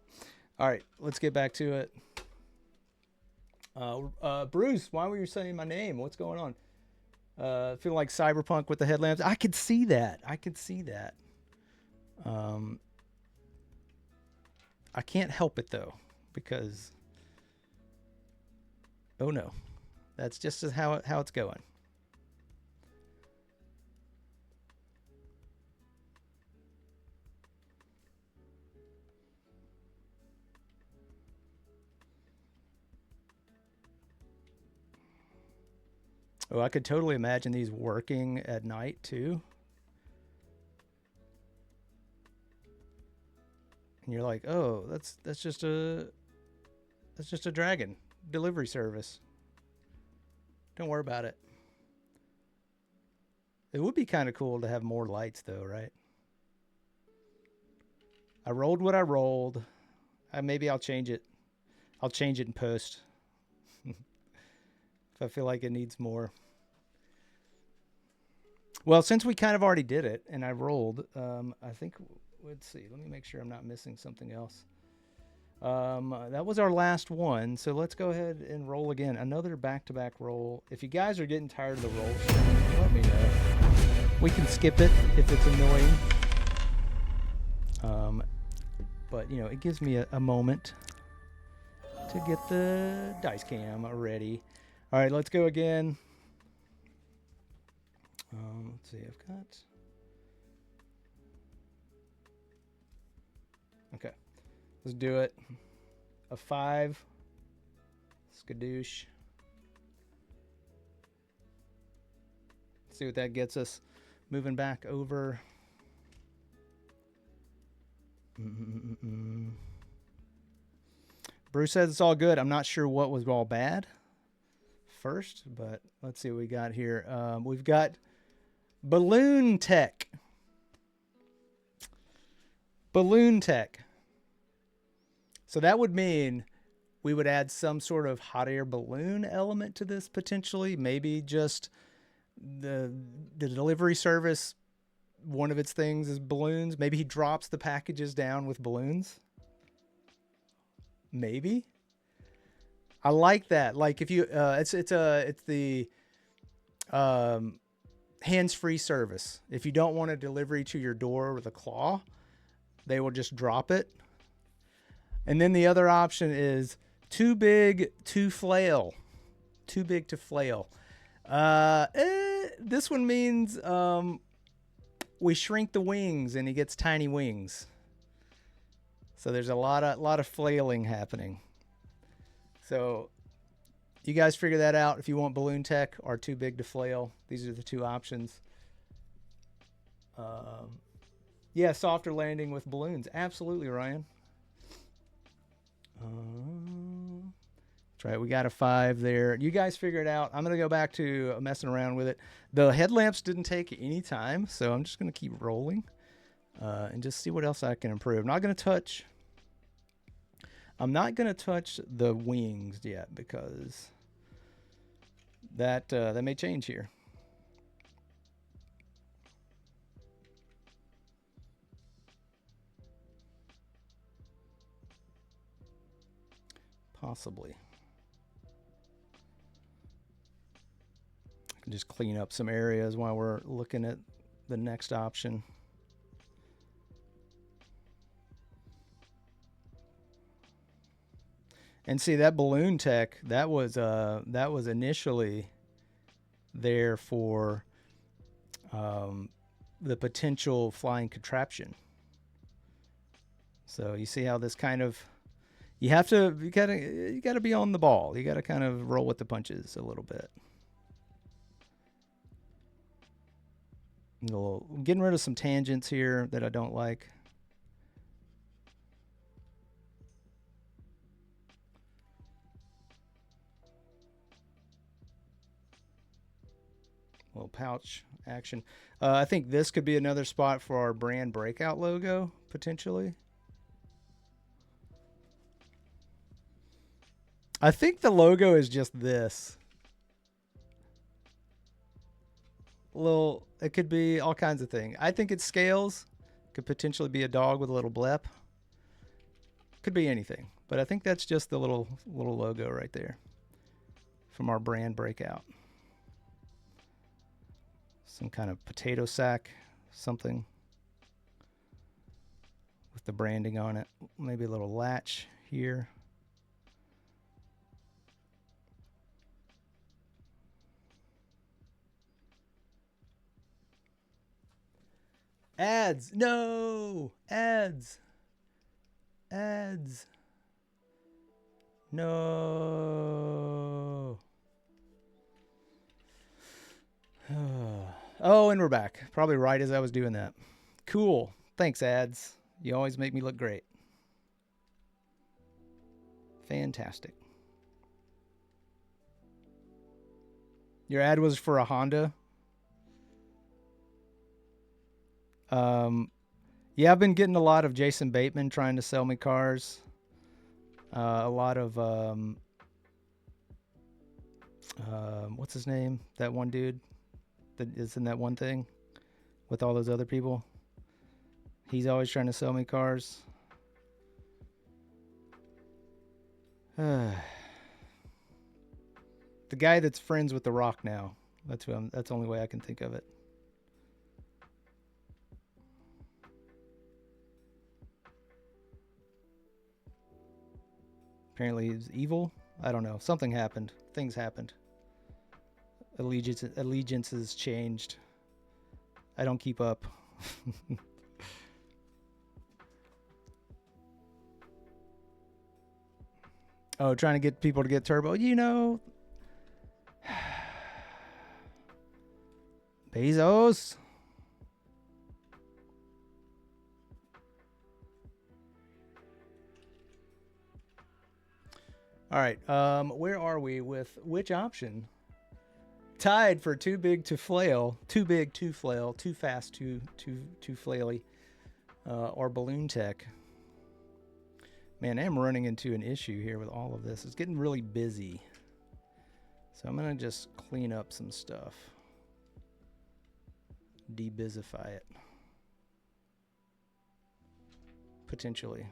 All right, let's get back to it. Bruce, why were you saying my name? What's going on? Feel like cyberpunk with the headlamps. I could see that. I could see that. I can't help it though, because oh no, that's just how it's going. Oh, I could totally imagine these working at night too. And you're like, oh, that's just a dragon delivery service. Don't worry about it. It would be kind of cool to have more lights though, right? I rolled what I rolled. Maybe I'll change it. I'll change it in post. If I feel like it needs more. Well, since we kind of already did it and I rolled, I think, let's see. Let me make sure I'm not missing something else. That was our last one. So let's go ahead and roll again. Another back-to-back roll. If you guys are getting tired of the rolls, let me know. We can skip it if it's annoying. But, you know, it gives me a moment to get the dice cam ready. All right, let's go again. Let's see, I've got... Okay, let's do it. A 5. Skadoosh. See what that gets us. Moving back over. Bruce says it's all good. I'm not sure what was all bad first, but let's see what we got here. We've got balloon tech. Balloon tech. So that would mean we would add some sort of hot air balloon element to this potentially. Maybe just the delivery service, one of its things is balloons. Maybe he drops the packages down with balloons. Maybe. I like that. Like if you, it's the hands-free service. If you don't want a delivery to your door with a claw, they will just drop it. And then the other option is too big to flail. Too big to flail. This one means we shrink the wings and he gets tiny wings. So there's a lot of flailing happening. So you guys figure that out if you want balloon tech or too big to flail. These are the two options. Yeah, softer landing with balloons. Absolutely, Ryan. That's right. We got a 5 there. You guys figure it out. I'm going to go back to messing around with it. The headlamps didn't take any time, so I'm just going to keep rolling and just see what else I can improve. I'm not going to touch the wings yet because that may change here. Possibly. I can just clean up some areas while we're looking at the next option. And see that balloon tech, that was initially there for the potential flying contraption. So you see how this kind of you gotta be on the ball. You gotta kind of roll with the punches a little bit. Getting rid of some tangents here that I don't like. Little pouch action. I think this could be another spot for our brand breakout logo, potentially. I think the logo is just this. It could be all kinds of things. I think it scales. Could potentially be a dog with a little blep. Could be anything. But I think that's just the little logo right there from our brand breakout. Some kind of potato sack, something with the branding on it. Maybe a little latch here. Ads. No. Ads. Ads. No. Oh, and we're back. Probably right as I was doing that. Cool. Thanks, ads. You always make me look great. Fantastic. Your ad was for a Honda? Yeah, I've been getting a lot of Jason Bateman trying to sell me cars. A lot of what's his name? That one dude that is in that one thing with all those other people. He's always trying to sell me cars. The guy that's friends with The Rock now. That's the only way I can think of it. Apparently he's evil. I don't know. Something happened. Things happened. Allegiances changed. I don't keep up. Oh, trying to get people to get turbo. You know. Bezos. All right. Where are we with which option? Tied for too big to flail, too big to flail, too fast too flaily, or balloon tech. Man, I am running into an issue here with all of this. It's getting really busy. So I'm going to just clean up some stuff. Debusify it. Potentially.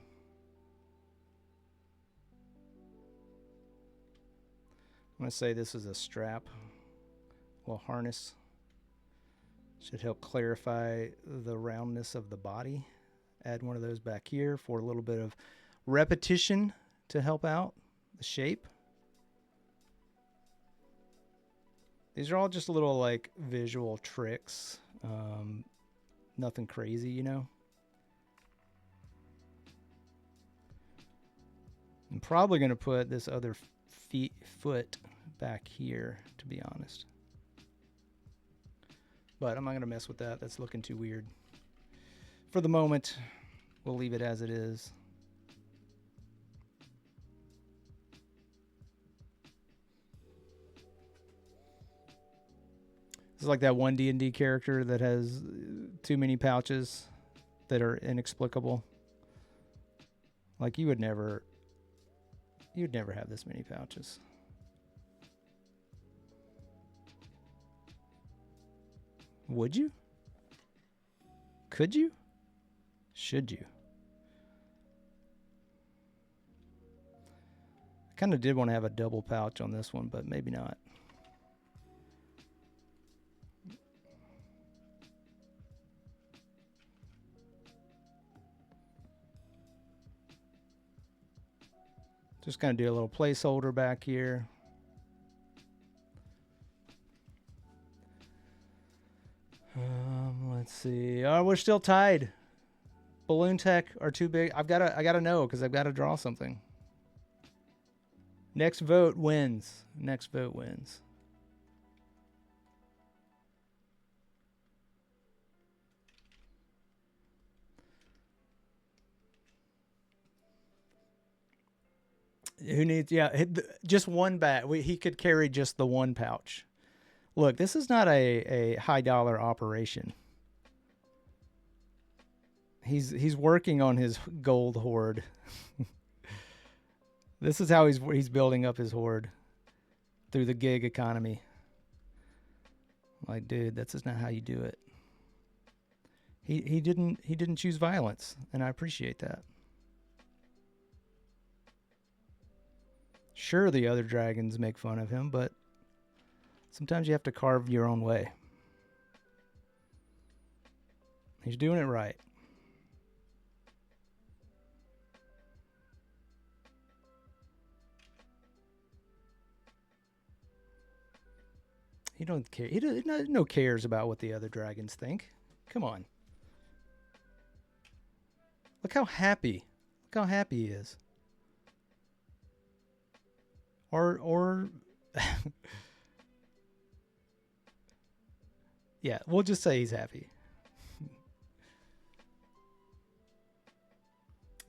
I'm going to say this is a strap. Well, harness. Should help clarify the roundness of the body. Add one of those back here for a little bit of repetition to help out the shape. These are all just little like visual tricks. Nothing crazy, you know. I'm probably going to put this other foot back here, to be honest. But I'm not going to mess with that. That's looking too weird. for the moment, we'll leave it as it is. It's like that one D&D character that has too many pouches that are inexplicable. Like you'd never have this many pouches. Would you? Could you? Should you? I kind of did want to have a double pouch on this one, but maybe not. Just going to do a little placeholder back here. Let's see. Oh, we're still tied. Balloon Tech are too big. I gotta know because I've got to draw something. Next vote wins. Next vote wins. Who needs? Yeah, just one bag. He could carry just the one pouch. Look, this is not a high dollar operation. He's working on his gold hoard. This is how he's building up his hoard through the gig economy. Like, dude, that's just not how you do it. He didn't choose violence, and I appreciate that. Sure, the other dragons make fun of him, but sometimes you have to carve your own way. He's doing it right. He don't care. He no cares about what the other dragons think. Come on. Look how happy. Look how happy he is. Or yeah, we'll just say he's happy.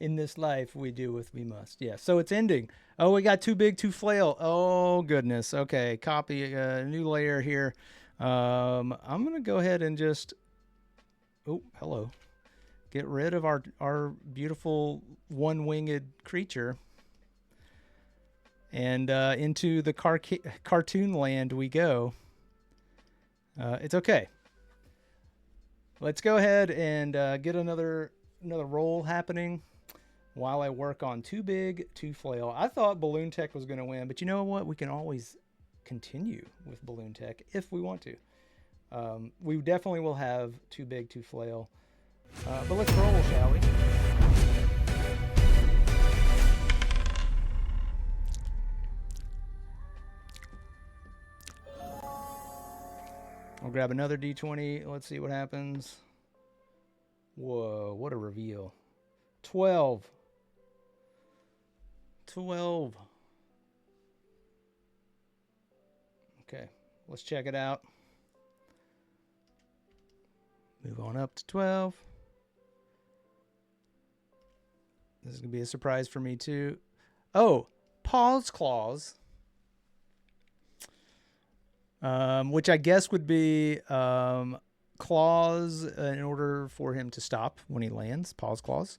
In this life, we do what we must. Yeah, so it's ending. Oh, we got too big to flail. Oh, goodness. Okay, copy a new layer here. I'm going to go ahead and just... Oh, hello. Get rid of our beautiful one-winged creature. And into the cartoon land we go. It's okay. Let's go ahead and get another roll happening while I work on Too Big to Flail. I thought Balloon Tech was going to win, but you know what? We can always continue with Balloon Tech if we want to. We definitely will have Too Big to Flail. But let's roll, shall we? I'll grab another D20. Let's see what happens. Whoa, what a reveal. 12. 12. Okay, let's check it out. Move on up to 12. This is going to be a surprise for me too. Oh, pause clause. Which I guess would be clause in order for him to stop when he lands. Pause clause.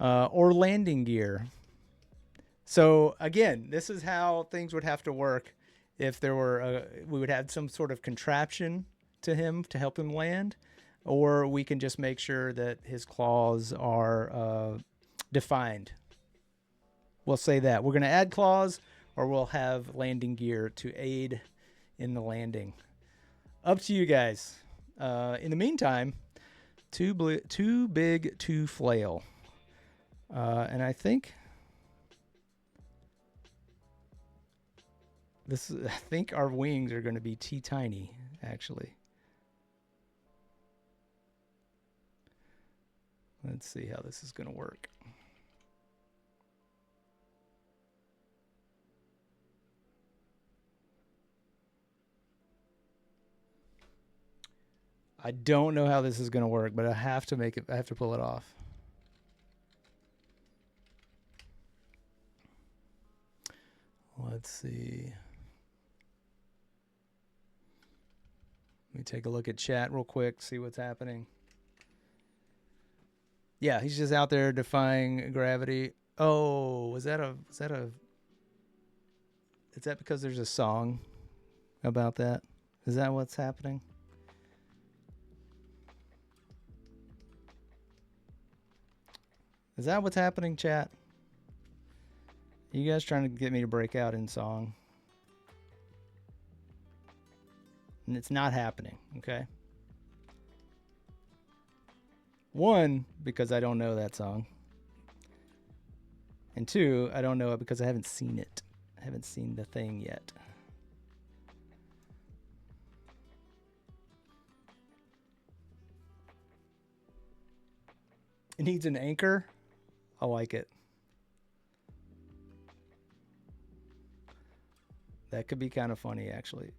Or landing gear. So again, this is how things would have to work if there were we would have some sort of contraption to him to help him land, or we can just make sure that his claws are defined. We'll say that. We're going to add claws, or we'll have landing gear to aid in the landing. Up to you guys. In the meantime, too big to flail. And I think I think our wings are going to be tiny, actually. Let's see how this is going to work. I don't know how this is going to work, but I have to make it. I have to pull it off. Let's see. Let me take a look at chat real quick, see what's happening. Yeah, he's just out there defying gravity. Oh, is that because there's a song about that? Is that what's happening? Is that what's happening, chat? You guys trying to get me to break out in song? And it's not happening, okay? One, because I don't know that song. And two, I don't know it because I haven't seen it. I haven't seen the thing yet. It needs an anchor. I like it. That could be kind of funny, actually.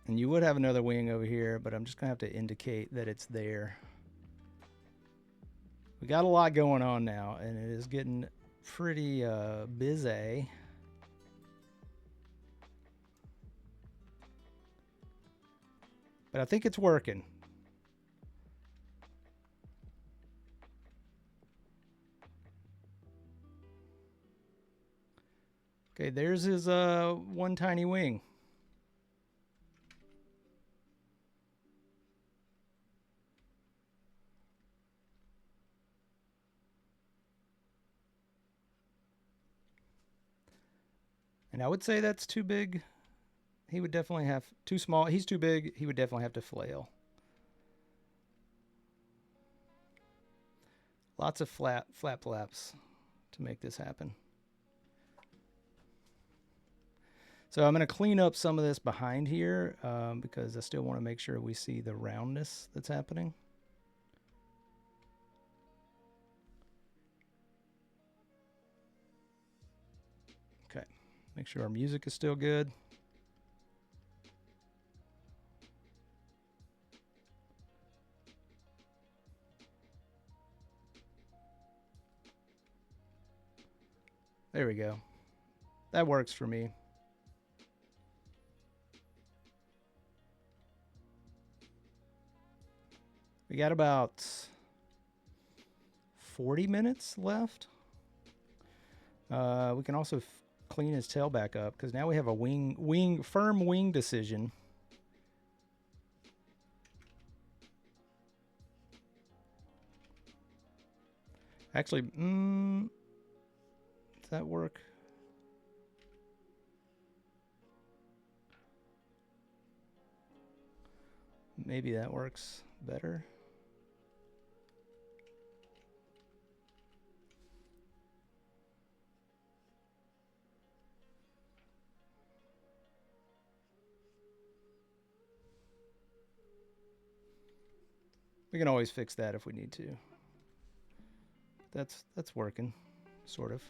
And you would have another wing over here, but I'm just going to have to indicate that it's there. We got a lot going on now, and it is getting pretty busy. But I think it's working. Okay, there's his one tiny wing. And I would say that's too big. He would definitely have too small. He's too big. He would definitely have to flail. Lots of flap flaps to make this happen. So I'm going to clean up some of this behind here because I still want to make sure we see the roundness that's happening. Okay, make sure our music is still good. There we go. That works for me. We got about 40 minutes left. We can also clean his tail back up because now we have a firm wing decision. Actually, does that work? Maybe that works better. We can always fix that if we need to. That's working, sort of.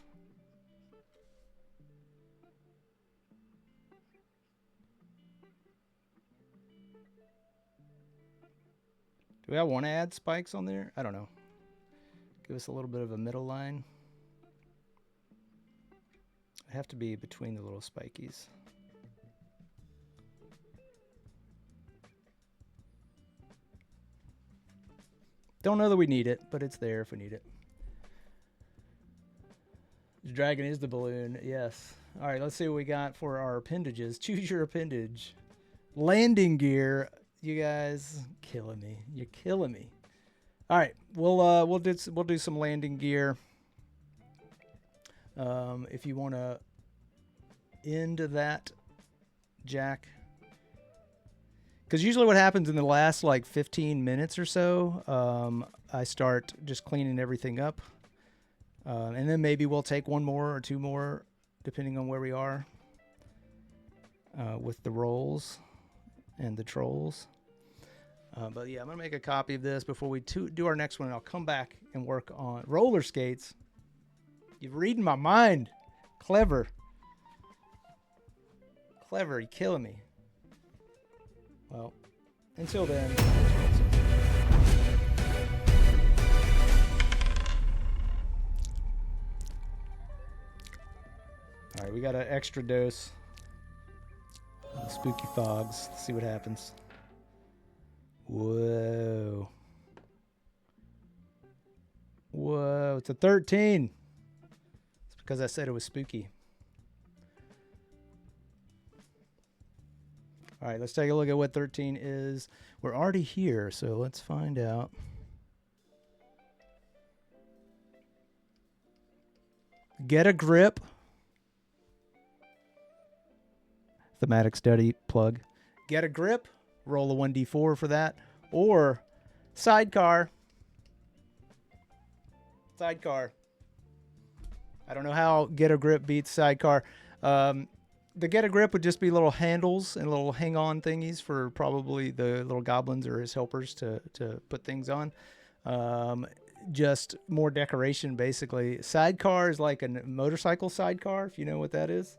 Do I want to add spikes on there? I don't know. Give us a little bit of a middle line. I have to be between the little spikies. Don't know that we need it, but it's there if we need it. The dragon is the balloon, yes. All right, let's see what we got for our appendages. Choose your appendage. Landing gear. You guys killing me. You're killing me. All right, we'll do some landing gear. If you want to end that, Jack, because usually what happens in the last like 15 minutes or so, I start just cleaning everything up, and then maybe we'll take one more or two more, depending on where we are with the rolls and the trolls. But yeah, I'm going to make a copy of this before we do our next one, and I'll come back and work on roller skates. You're reading my mind. Clever. Clever. You're killing me. Well, until then. All right, we got an extra dose of spooky fogs. Let's see what happens. Whoa. Whoa, it's a 13. It's because I said it was spooky. All right, let's take a look at what 13 is. We're already here, so let's find out. Get a grip. Thematic study plug. Get a grip. Roll a 1d4 for that. Or sidecar. Sidecar. I don't know how get a grip beats sidecar. The get a grip would just be little handles and little hang-on thingies for probably the little goblins or his helpers to put things on. Just more decoration, basically. Sidecar is like a motorcycle sidecar, if you know what that is.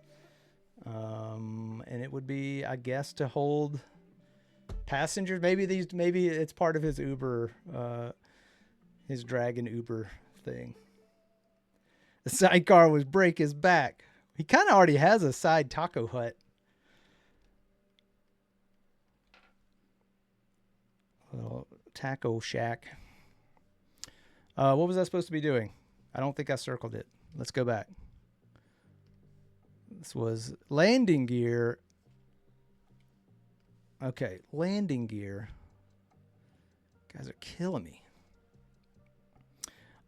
And it would be, I guess, to hold passengers. Maybe it's part of his Uber, his Dragon Uber thing. The sidecar was break his back. He kind of already has a side taco hut. A little taco shack. What was I supposed to be doing? I don't think I circled it. Let's go back. This was landing gear. Okay, landing gear. Guys are killing me.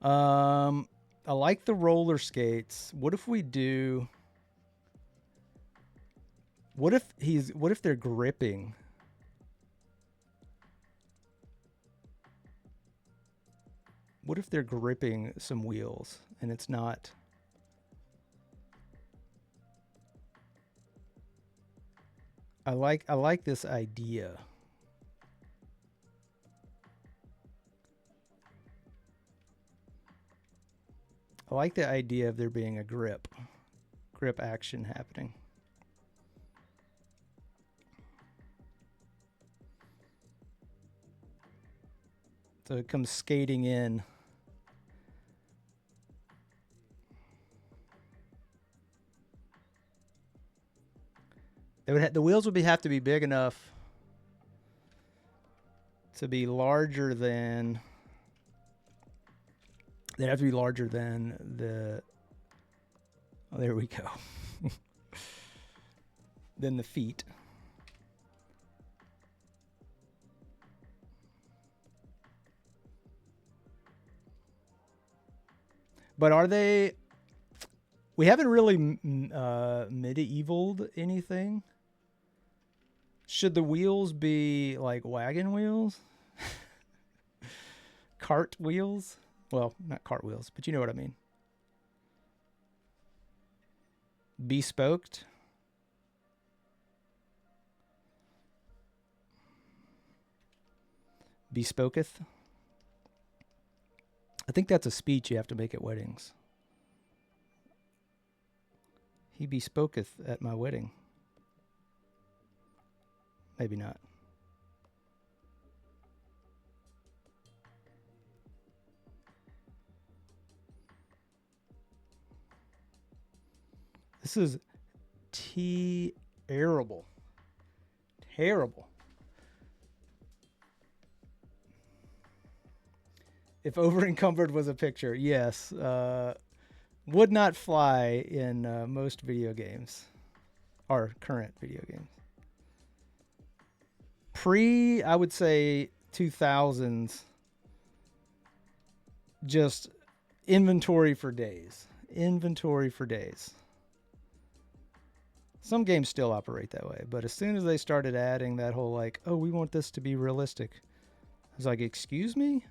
I like the roller skates. What if we do... What if they're gripping? What if they're gripping some wheels and it's not? I like this idea. I like the idea of there being a grip action happening. So it comes skating in. The wheels would have to be big enough to be larger than. They'd have to be larger than the. Oh, there we go. Than the feet. But are they... We haven't really medievaled anything. Should the wheels be like wagon wheels? Cart wheels? Well, not cart wheels, but you know what I mean. Bespoked. Bespoketh. I think that's a speech you have to make at weddings. He bespoketh at my wedding. Maybe not. This is terrible. Terrible. If over-encumbered was a picture, yes. Would not fly in most video games. Or current video games. I would say, 2000s. Just inventory for days. Inventory for days. Some games still operate that way, but as soon as they started adding that whole like, oh, we want this to be realistic. I was like, excuse me?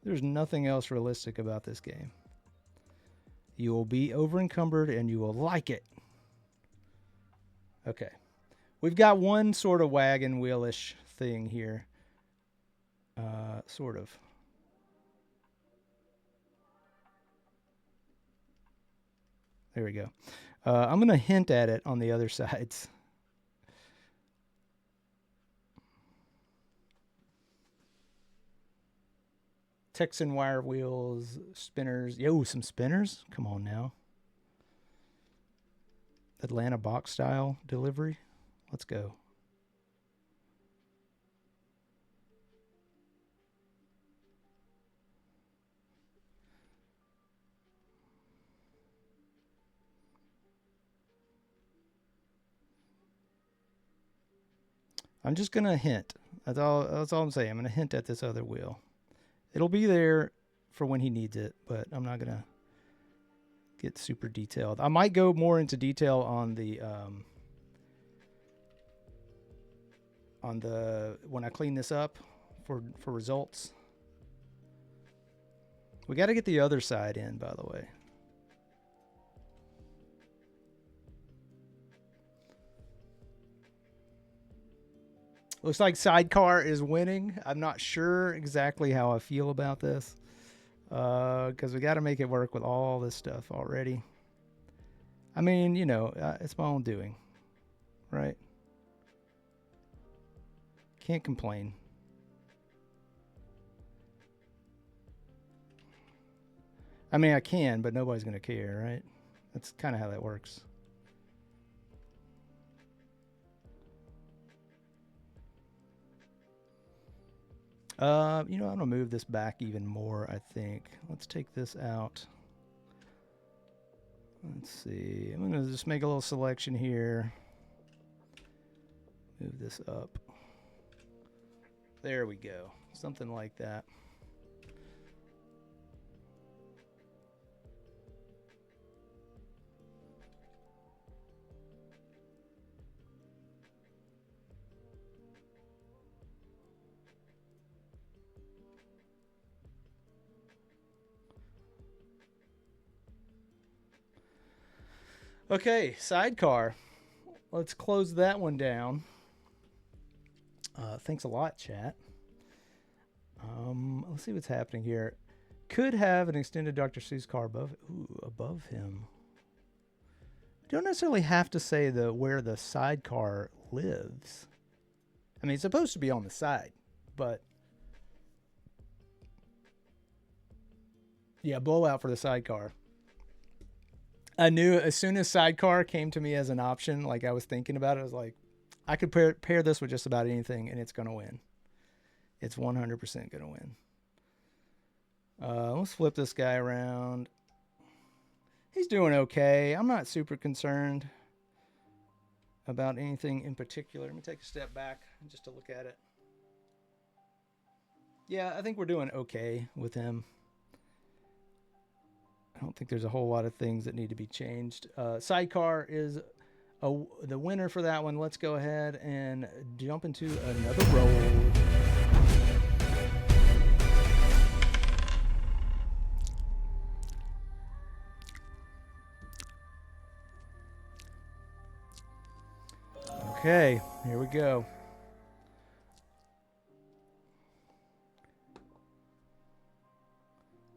There's nothing else realistic about this game. You will be over-encumbered and you will like it. Okay. We've got one sort of wagon wheel-ish thing here. Sort of. There we go. I'm going to hint at it on the other sides. Texan wire wheels, spinners. Yo, some spinners? Come on now. Atlanta box style delivery. Let's go. I'm just going to hint. That's all I'm saying. I'm going to hint at this other wheel. It'll be there for when he needs it, but I'm not going to get super detailed. I might go more into detail on the when I clean this up for results. We got to get the other side in, by the way. Looks like Sidecar is winning. I'm not sure exactly how I feel about this. Because we got to make it work with all this stuff already. I mean, you know, it's my own doing. Right? Can't complain. I mean, I can, but nobody's going to care, right? That's kind of how that works. You know, I'm gonna move this back even more, I think. Let's take this out. Let's see. I'm gonna just make a little selection here. Move this up. There we go. Something like that. Okay, Sidecar. Let's close that one down. Thanks a lot, chat. Let's see what's happening here. Could have an extended Dr. Seuss car above him. Don't necessarily have to say where the sidecar lives. I mean, it's supposed to be on the side, but yeah, blowout for the sidecar. I knew as soon as sidecar came to me as an option, like I was thinking about it, I was like, I could pair this with just about anything, and it's going to win. It's 100% going to win. Let's flip this guy around. He's doing okay. I'm not super concerned about anything in particular. Let me take a step back just to look at it. Yeah, I think we're doing okay with him. I don't think there's a whole lot of things that need to be changed. Sidecar is the winner for that one. Let's go ahead and jump into another roll. Okay, here we go.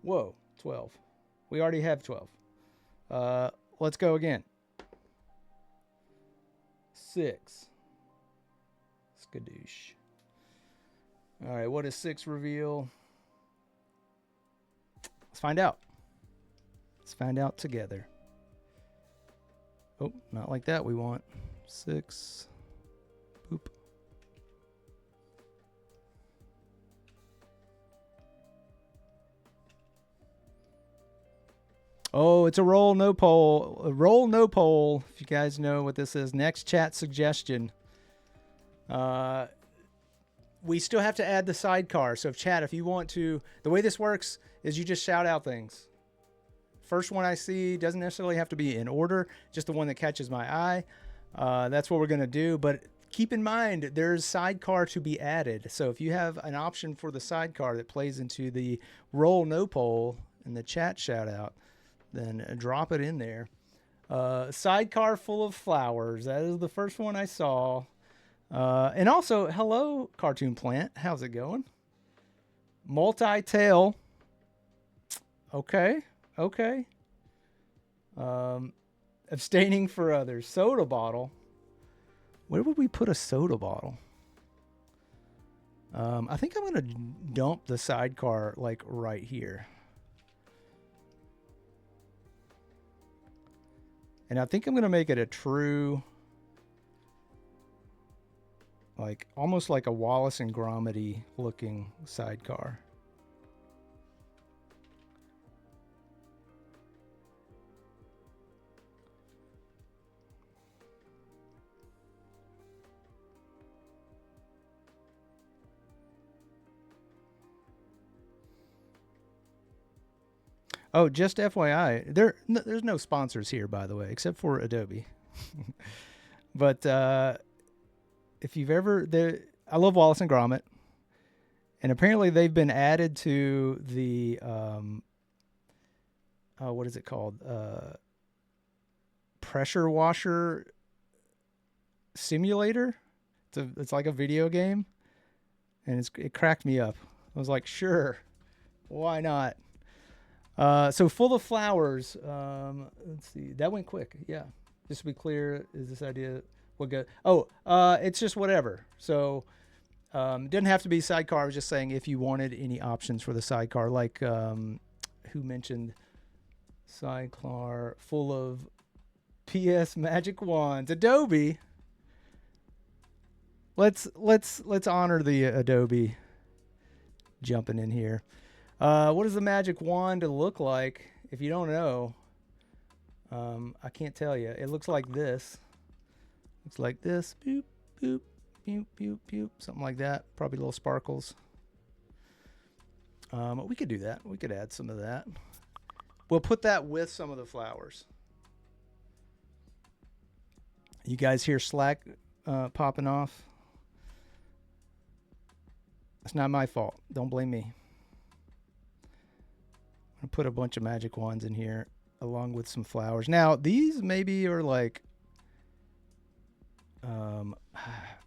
Whoa, 12. We already have 12. Let's go again. 6. Skadoosh. All right, what does 6 reveal? Let's find out. Let's find out together. Oh, not like that we want. 6. Boop. Oh, it's a roll, no poll. A roll, no poll. If you guys know what this is. Next chat suggestion. We still have to add the sidecar. So if you want to, the way this works is you just shout out things. First one I see doesn't necessarily have to be in order, just the one that catches my eye. That's what we're going to do. But keep in mind, there's sidecar to be added. So if you have an option for the sidecar that plays into the roll, no poll in the chat shout out, then drop it in there. Sidecar full of flowers. That is the first one I saw. And also, hello, Cartoon Plant. How's it going? Multi-tail. Okay. Abstaining for others. Soda bottle. Where would we put a soda bottle? I think I'm going to dump the sidecar like right here. And I think I'm going to make it a true, like almost like a Wallace and Gromit looking sidecar. Oh, just FYI, there's no sponsors here, by the way, except for Adobe. But if you've ever, I love Wallace and Gromit, and apparently they've been added to the what is it called? Pressure washer simulator. It's like a video game, and it cracked me up. I was like, sure, why not? So full of flowers. Let's see. That went quick. Yeah. Just to be clear, is this idea what good? Oh, it's just whatever. So it didn't have to be sidecar. I was just saying if you wanted any options for the sidecar, like who mentioned sidecar full of PS magic wands. Adobe. Let's honor the Adobe jumping in here. What does the magic wand look like? If you don't know, I can't tell you. It looks like this. Looks like this. Boop, boop, boop, boop, boop. Something like that. Probably little sparkles. We could do that. We could add some of that. We'll put that with some of the flowers. You guys hear Slack popping off? It's not my fault. Don't blame me. I'll put a bunch of magic wands in here along with some flowers. Now, these maybe are like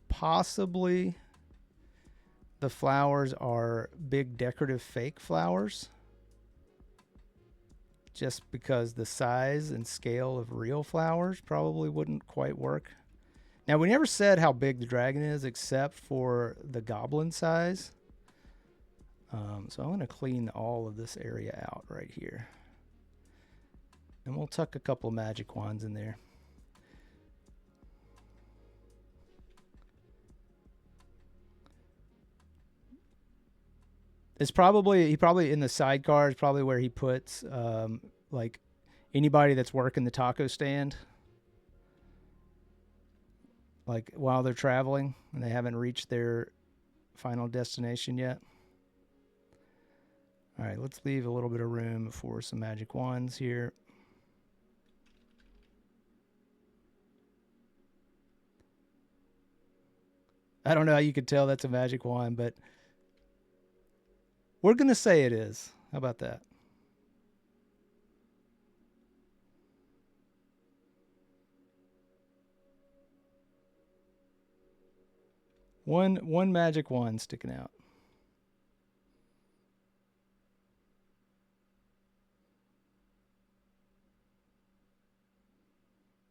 possibly the flowers are big decorative fake flowers. Just because the size and scale of real flowers probably wouldn't quite work. Now, we never said how big the dragon is except for the goblin size. So I'm going to clean all of this area out right here. And we'll tuck a couple of magic wands in there. It's probably, in the sidecar is probably where he puts like anybody that's working the taco stand. Like while they're traveling and they haven't reached their final destination yet. All right, let's leave a little bit of room for some magic wands here. I don't know how you could tell that's a magic wand, but we're going to say it is. How about that? One magic wand sticking out.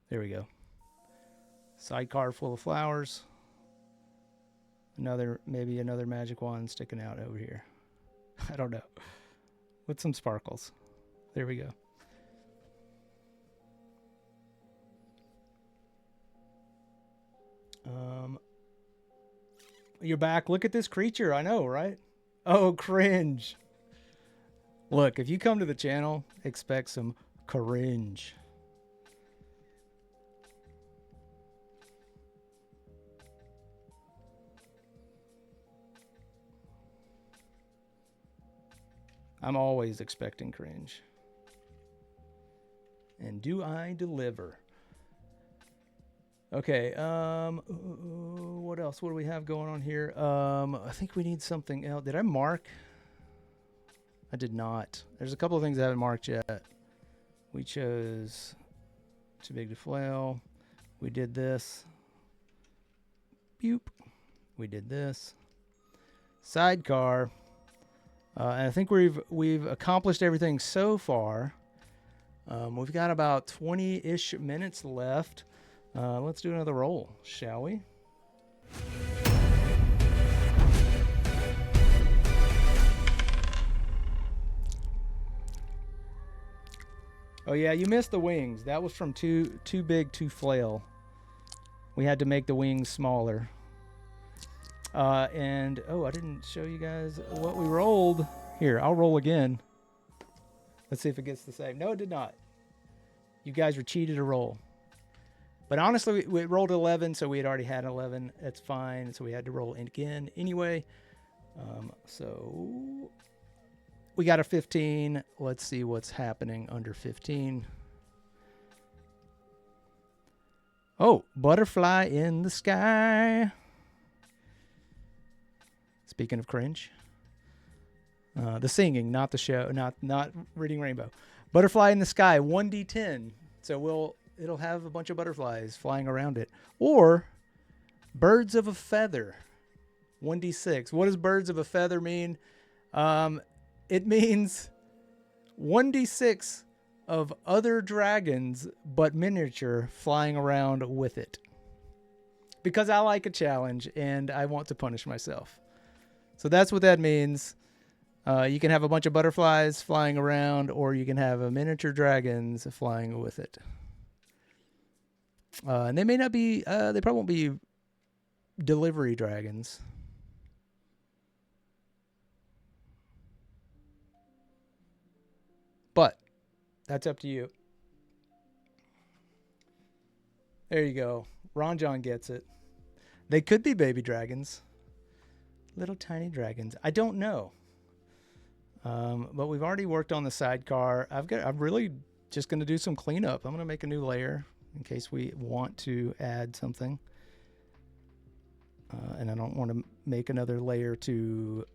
There we go. Sidecar full of flowers. Maybe another magic wand sticking out over here. I don't know. With some sparkles. There we go. You're back. Look at this creature. I know, right? Oh, cringe. Look, if you come to the channel, expect some cringe. I'm always expecting cringe. And do I deliver? Okay, what else? What do we have going on here? I think we need something else. Did I mark? I did not. There's a couple of things I haven't marked yet. We chose too big to flail. We did this. Boop. We did this. Sidecar. And I think we've accomplished everything so far. We've got about 20-ish minutes left. Let's do another roll, shall we? Oh yeah, you missed the wings. That was from too big to flail. We had to make the wings smaller. And oh, I didn't show you guys what we rolled. Here, I'll roll again. Let's see if it gets the same. No, it did not. You guys were cheated to roll. But honestly, we rolled 11, so we had already had 11. That's fine. So we had to roll again anyway. So we got a 15. Let's see what's happening under 15. Oh, butterfly in the sky. Speaking of cringe. The singing, not the show, not Reading Rainbow. Butterfly in the sky, 1d10. So it'll have a bunch of butterflies flying around it. Or birds of a feather, 1d6. What does birds of a feather mean? It means 1d6 of other dragons, but miniature, flying around with it. Because I like a challenge and I want to punish myself. So that's what that means. You can have a bunch of butterflies flying around, or you can have a miniature dragons flying with it. And they may not be, they probably won't be delivery dragons. But that's up to you. There you go. Ron John gets it. They could be baby dragons. Little tiny dragons. I don't know. But we've already worked on the sidecar. I'm really just going to do some cleanup. I'm going to make a new layer in case we want to add something. And I don't want to make another layer to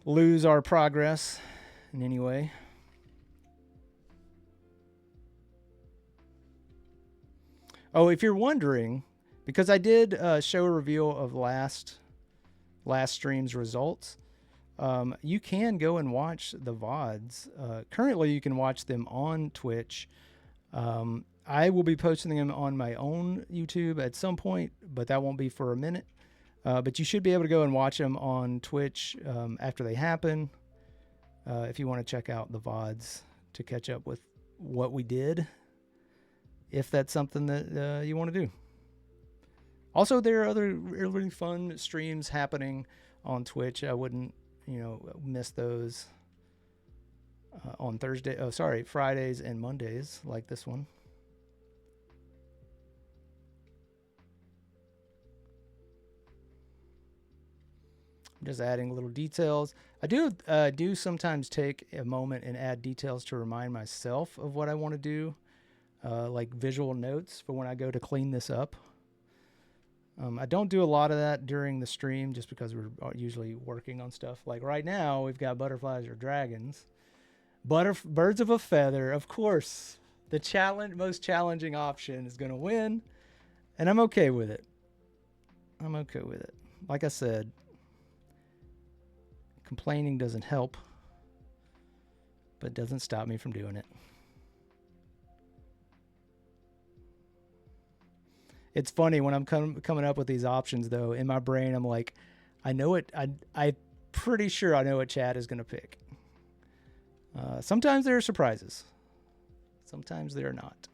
lose our progress in any way. Oh, if you're wondering, because I did show a reveal of last stream's results, you can go and watch the VODs. Currently, you can watch them on Twitch. I will be posting them on my own YouTube at some point, but that won't be for a minute. But you should be able to go and watch them on Twitch after they happen. If you want to check out the VODs to catch up with what we did, if that's something that you want to do. Also, there are other really fun streams happening on Twitch. I wouldn't, miss those on Fridays and Mondays, like this one. I'm just adding little details. I do sometimes take a moment and add details to remind myself of what I want to do, like visual notes for when I go to clean this up. I don't do a lot of that during the stream just because we're usually working on stuff. Like right now, we've got butterflies or dragons. Birds of a feather, of course. The most challenging option is going to win, and I'm okay with it. Like I said, complaining doesn't help, but it doesn't stop me from doing it. It's funny when I'm coming up with these options, though. In my brain, I'm like, I know it. I'm pretty sure I know what Chad is going to pick. Sometimes there are surprises. Sometimes there are not.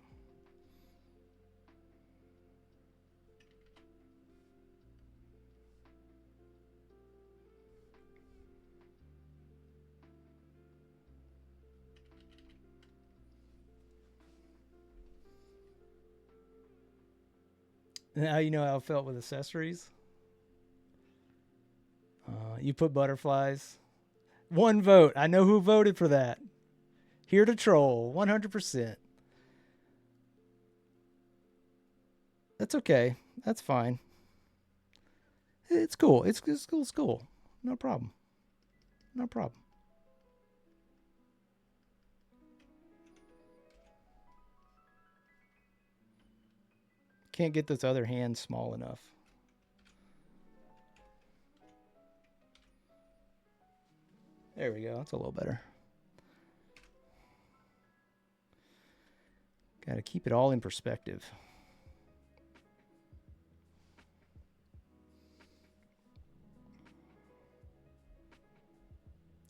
Now you know how I felt with accessories. You put butterflies. 1 vote. I know who voted for that. Here to troll. 100%. That's okay. That's fine. It's cool. It's cool. No problem. Can't get this other hand small enough. There we go. That's a little better. Got to keep it all in perspective.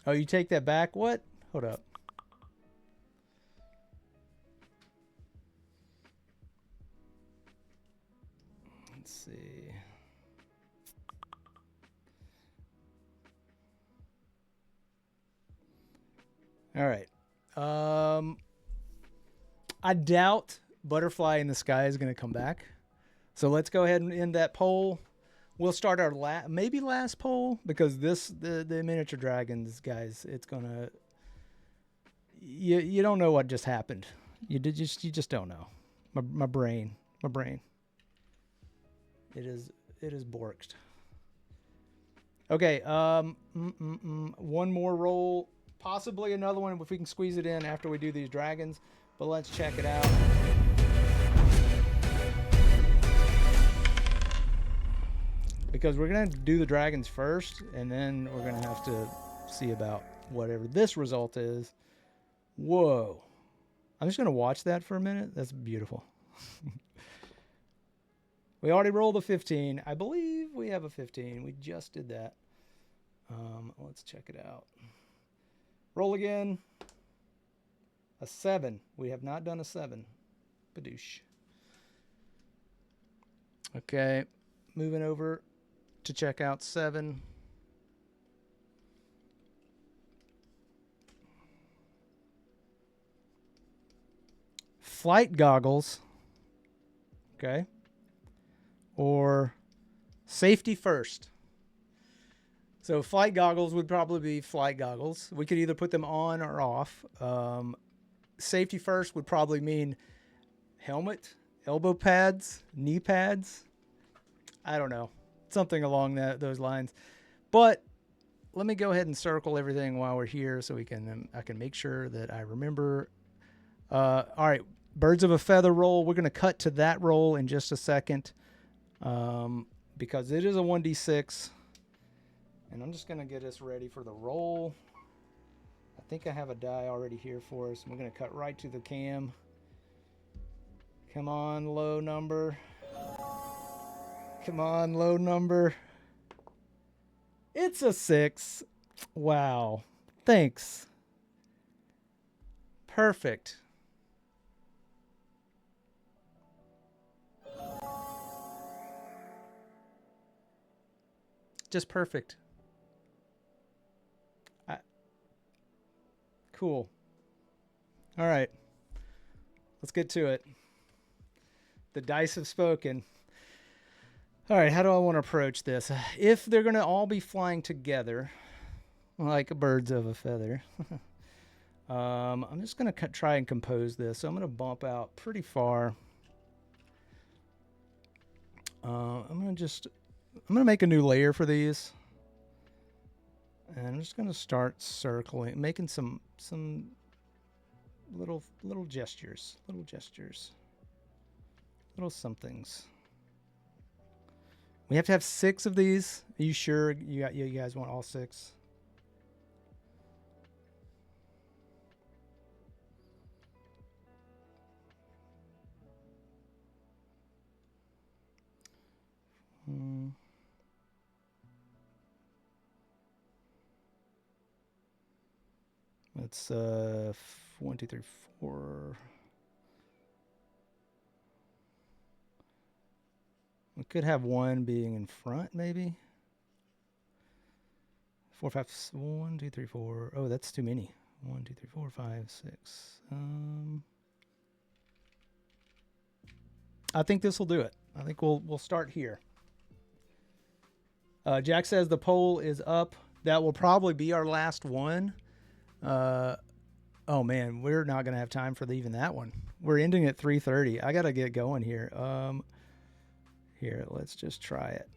Oh, you take that back? What? Hold up. Let's see. All right. I doubt Butterfly in the Sky is going to come back. So let's go ahead and end that poll. We'll start our maybe last poll, because the miniature dragons, guys, it's gonna, you don't know what just happened. You just don't know. My brain. It is borked. Okay. One more roll, possibly another one if we can squeeze it in after we do these dragons. But let's check it out. Because we're going to do the dragons first, and then we're going to have to see about whatever this result is. Whoa. I'm just going to watch that for a minute. That's beautiful. We already rolled a 15. I believe we have a 15. We just did that. Let's check it out. Roll again. A 7. We have not done a 7. Badoosh. Okay. Moving over to check out 7. Flight goggles. Okay. Or safety first. So flight goggles would probably be flight goggles. We could either put them on or off. Safety first would probably mean helmet, elbow pads, knee pads. I don't know. Something along those lines. But let me go ahead and circle everything while we're here so I can make sure that I remember. All right, birds of a feather roll. We're going to cut to that roll in just a second, because it is a 1d6. And I'm just going to get us ready for the roll. I think I have a die already here for us. We're going to cut right to the cam. Come on, low number. Come on, low number. It's a 6. Wow. Thanks. Perfect. Just perfect. Cool. All right. Let's get to it. The dice have spoken. All right, how do I want to approach this? If they're going to all be flying together, like birds of a feather, I'm just going to try and compose this. So I'm going to bump out pretty far. I'm going to make a new layer for these. And I'm just going to start circling, making some little gestures, little somethings. We have to have 6 of these. Are you sure you guys want all 6? Let's 1, 2, 3, 4. We could have one being in front, maybe. 4, 5, 1, 2, 3, 4. Oh, that's too many. 1, 2, 3, 4, 5, 6. I think this will do it. I think we'll start here. Jack says the poll is up. That will probably be our last one. Oh man, we're not gonna have time for even that one. We're ending at 3:30. I gotta get going here. Here, let's just try it.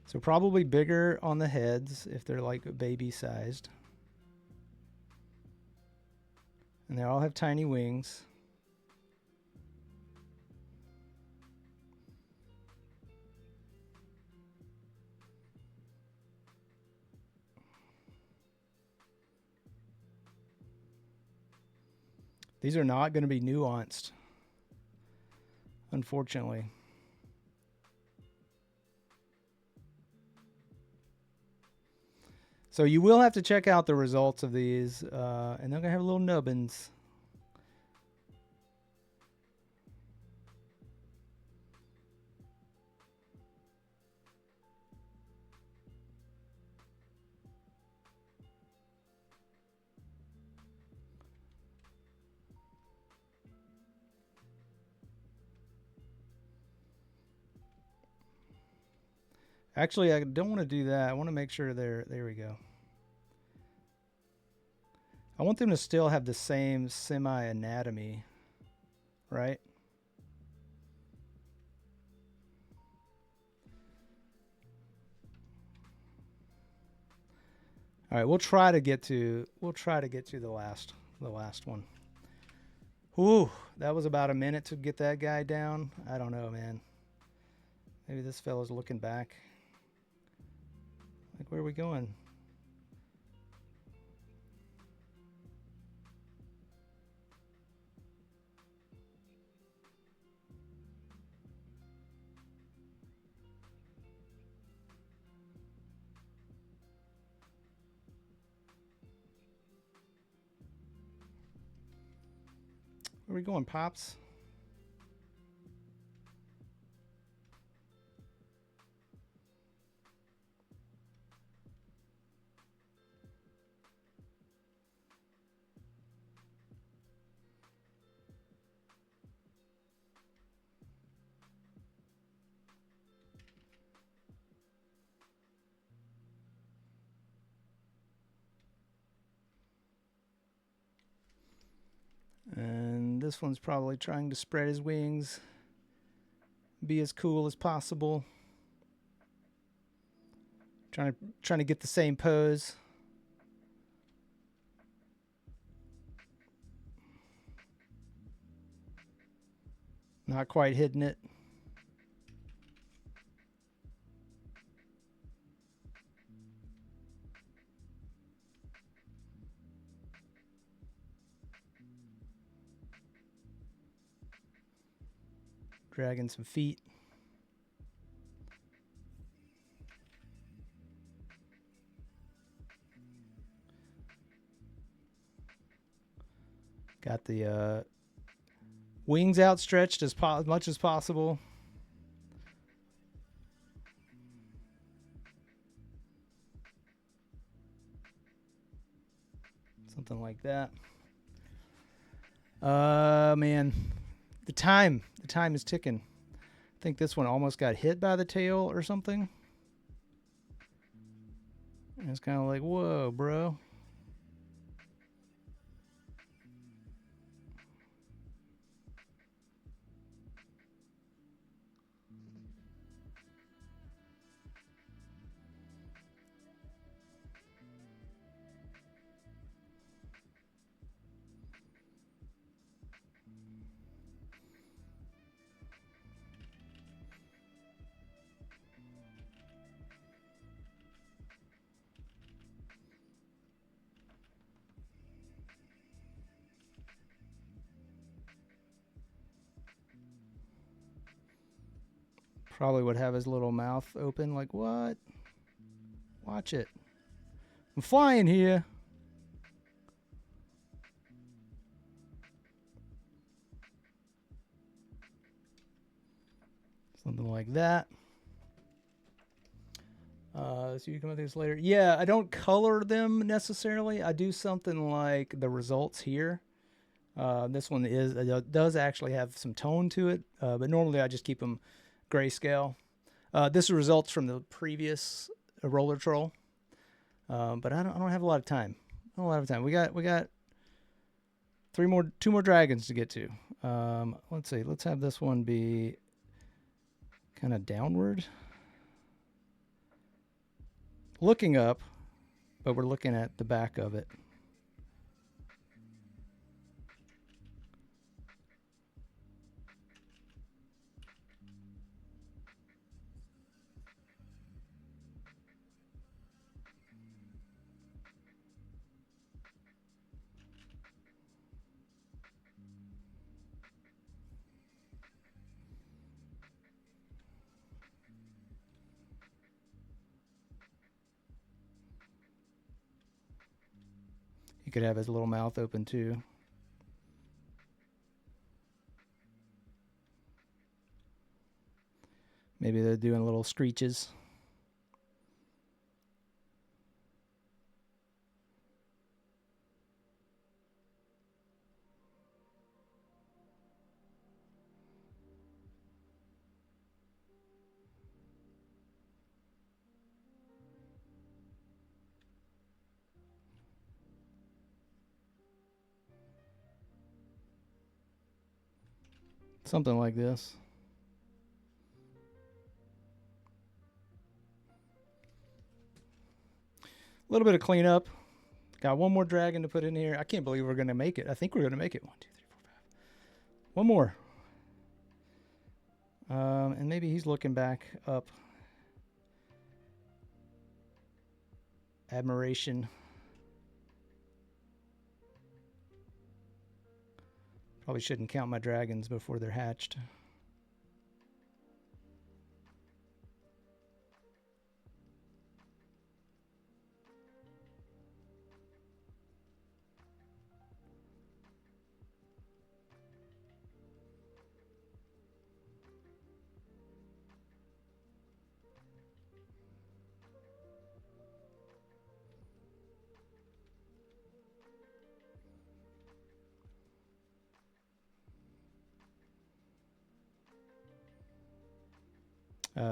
So probably bigger on the heads if they're like baby sized. And they all have tiny wings. These are not going to be nuanced, unfortunately. So you will have to check out the results of these, and they're going to have little nubbins. Actually, I don't want to do that. I want to make sure there we go. I want them to still have the same semi-anatomy, right? All right, we'll try to get to the last one. Whew, that was about a minute to get that guy down. I don't know, man. Maybe this fellow's looking back. Like, where are we going? Where are we going, Pops? And this one's probably trying to spread his wings, be as cool as possible. Trying to get the same pose. Not quite hitting it. Dragging some feet. Got the wings outstretched as much as possible. Something like that. Man, the time is ticking. I think this one almost got hit by the tail or something. And it's kind of like, whoa, bro. Probably would have his little mouth open like, what? Watch it. I'm flying here. Something like that. So you come up with this later. Yeah, I don't color them necessarily. I do something like the results here. This one does actually have some tone to it, but normally I just keep them grayscale. This results from the previous roller troll, but I don't have a lot of time. Not a lot of time. We got two more dragons to get to. Let's see. Let's have this one be kind of downward, looking up, but we're looking at the back of it. could have his little mouth open too. Maybe they're doing little screeches. Something like this. A little bit of cleanup. Got one more dragon to put in here. I can't believe we're going to make it. I think we're going to make it. 1, 2, 3, 4, 5. One more. And maybe he's looking back up. Admiration. Probably shouldn't count my dragons before they're hatched.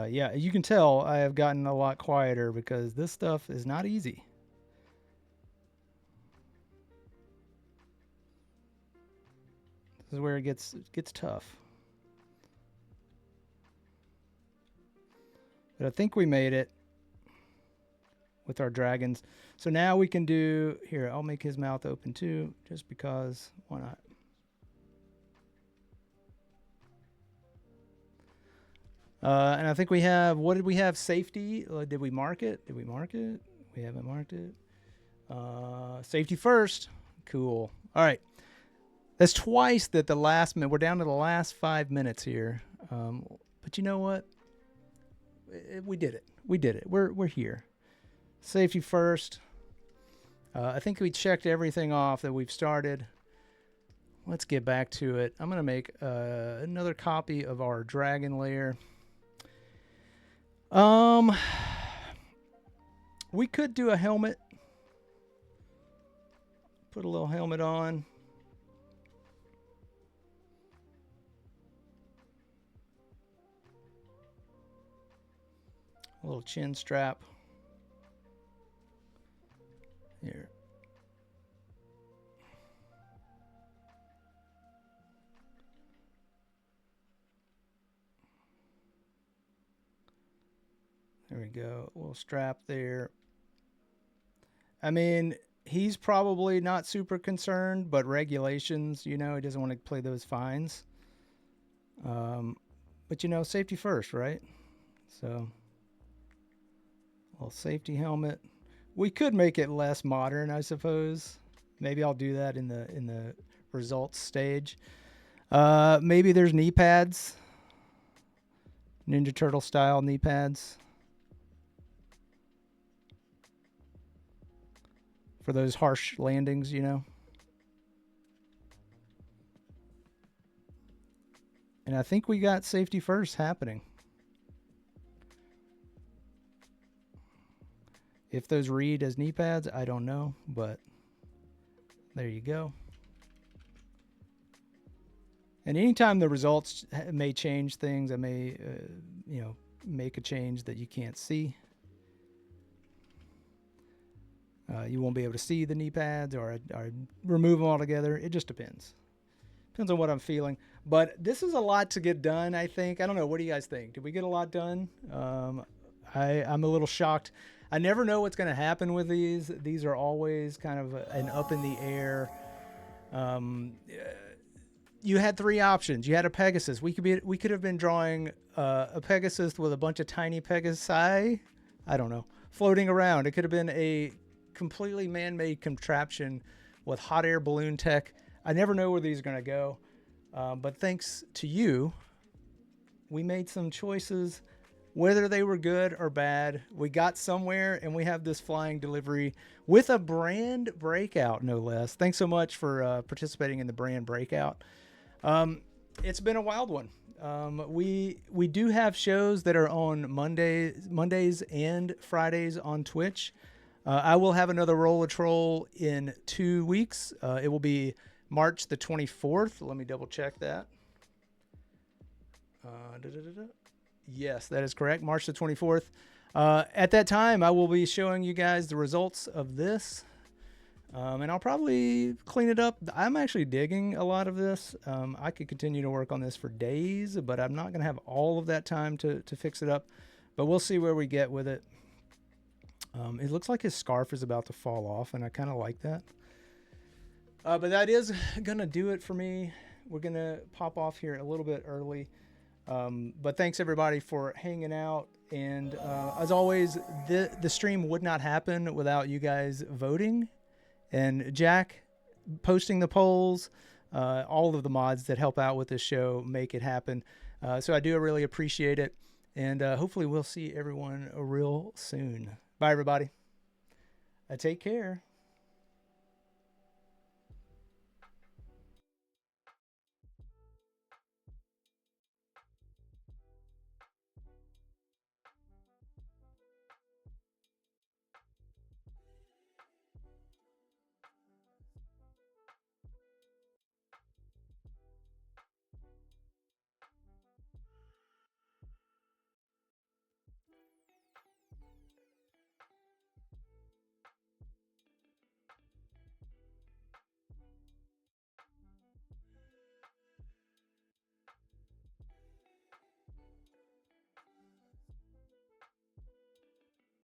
Yeah, you can tell I have gotten a lot quieter because this stuff is not easy. This is where it gets tough. But I think we made it with our dragons. So now we can do, here, I'll make his mouth open too, just because, why not? And I think we have, what did we have? Safety. Did we mark it? Did we mark it? We haven't marked it. Safety first. Cool. All right. That's twice that the last minute. We're down to the last 5 minutes here. But you know what? We did it. We did it. We're here. Safety first. I think we checked everything off that we've started. Let's get back to it. I'm going to make another copy of our dragon layer. We could do a helmet. Put a little helmet on. A little chin strap. Here. There we go. A little strap there. I mean, he's probably not super concerned, but regulations, you know, he doesn't want to play those fines. But, you know, safety first, right? So, a little safety helmet. We could make it less modern, I suppose. Maybe I'll do that in the results stage. Maybe there's knee pads. Ninja Turtle style knee pads. For those harsh landings, you know. And I think we got safety first happening. If those read as knee pads, I don't know, but there you go. And anytime the results may change things, I may, you know, make a change that you can't see. You won't be able to see the knee pads, or remove them altogether. It just depends. Depends on what I'm feeling. But this is a lot to get done, I think. I don't know. What do you guys think? Did we get a lot done? I'm a little shocked. I never know what's going to happen with these. These are always kind of an up in the air. You had 3 options. You had a Pegasus. We could have been drawing a Pegasus with a bunch of tiny Pegasi. I don't know, floating around. It could have been a completely man-made contraption with hot air balloon tech. I never know where these are going to go. But thanks to you, we made some choices whether they were good or bad, we got somewhere, and we have this flying delivery with a brand breakout, no less. Thanks so much for participating in the brand breakout. It's been a wild one. We do have shows that are on Mondays and Fridays on Twitch. I will have another Roll a Troll in 2 weeks. It will be March the 24th. Let me double check that. Yes, that is correct. March the 24th. At that time, I will be showing you guys the results of this. And I'll probably clean it up. I'm actually digging a lot of this. I could continue to work on this for days, but I'm not going to have all of that time to fix it up. But we'll see where we get with it. It looks like his scarf is about to fall off, and I kind of like that. But that is going to do it for me. We're going to pop off here a little bit early. But thanks, everybody, for hanging out. And as always, the stream would not happen without you guys voting. And Jack posting the polls, all of the mods that help out with this show make it happen. So I do really appreciate it. And hopefully we'll see everyone real soon. Bye, everybody. Take care.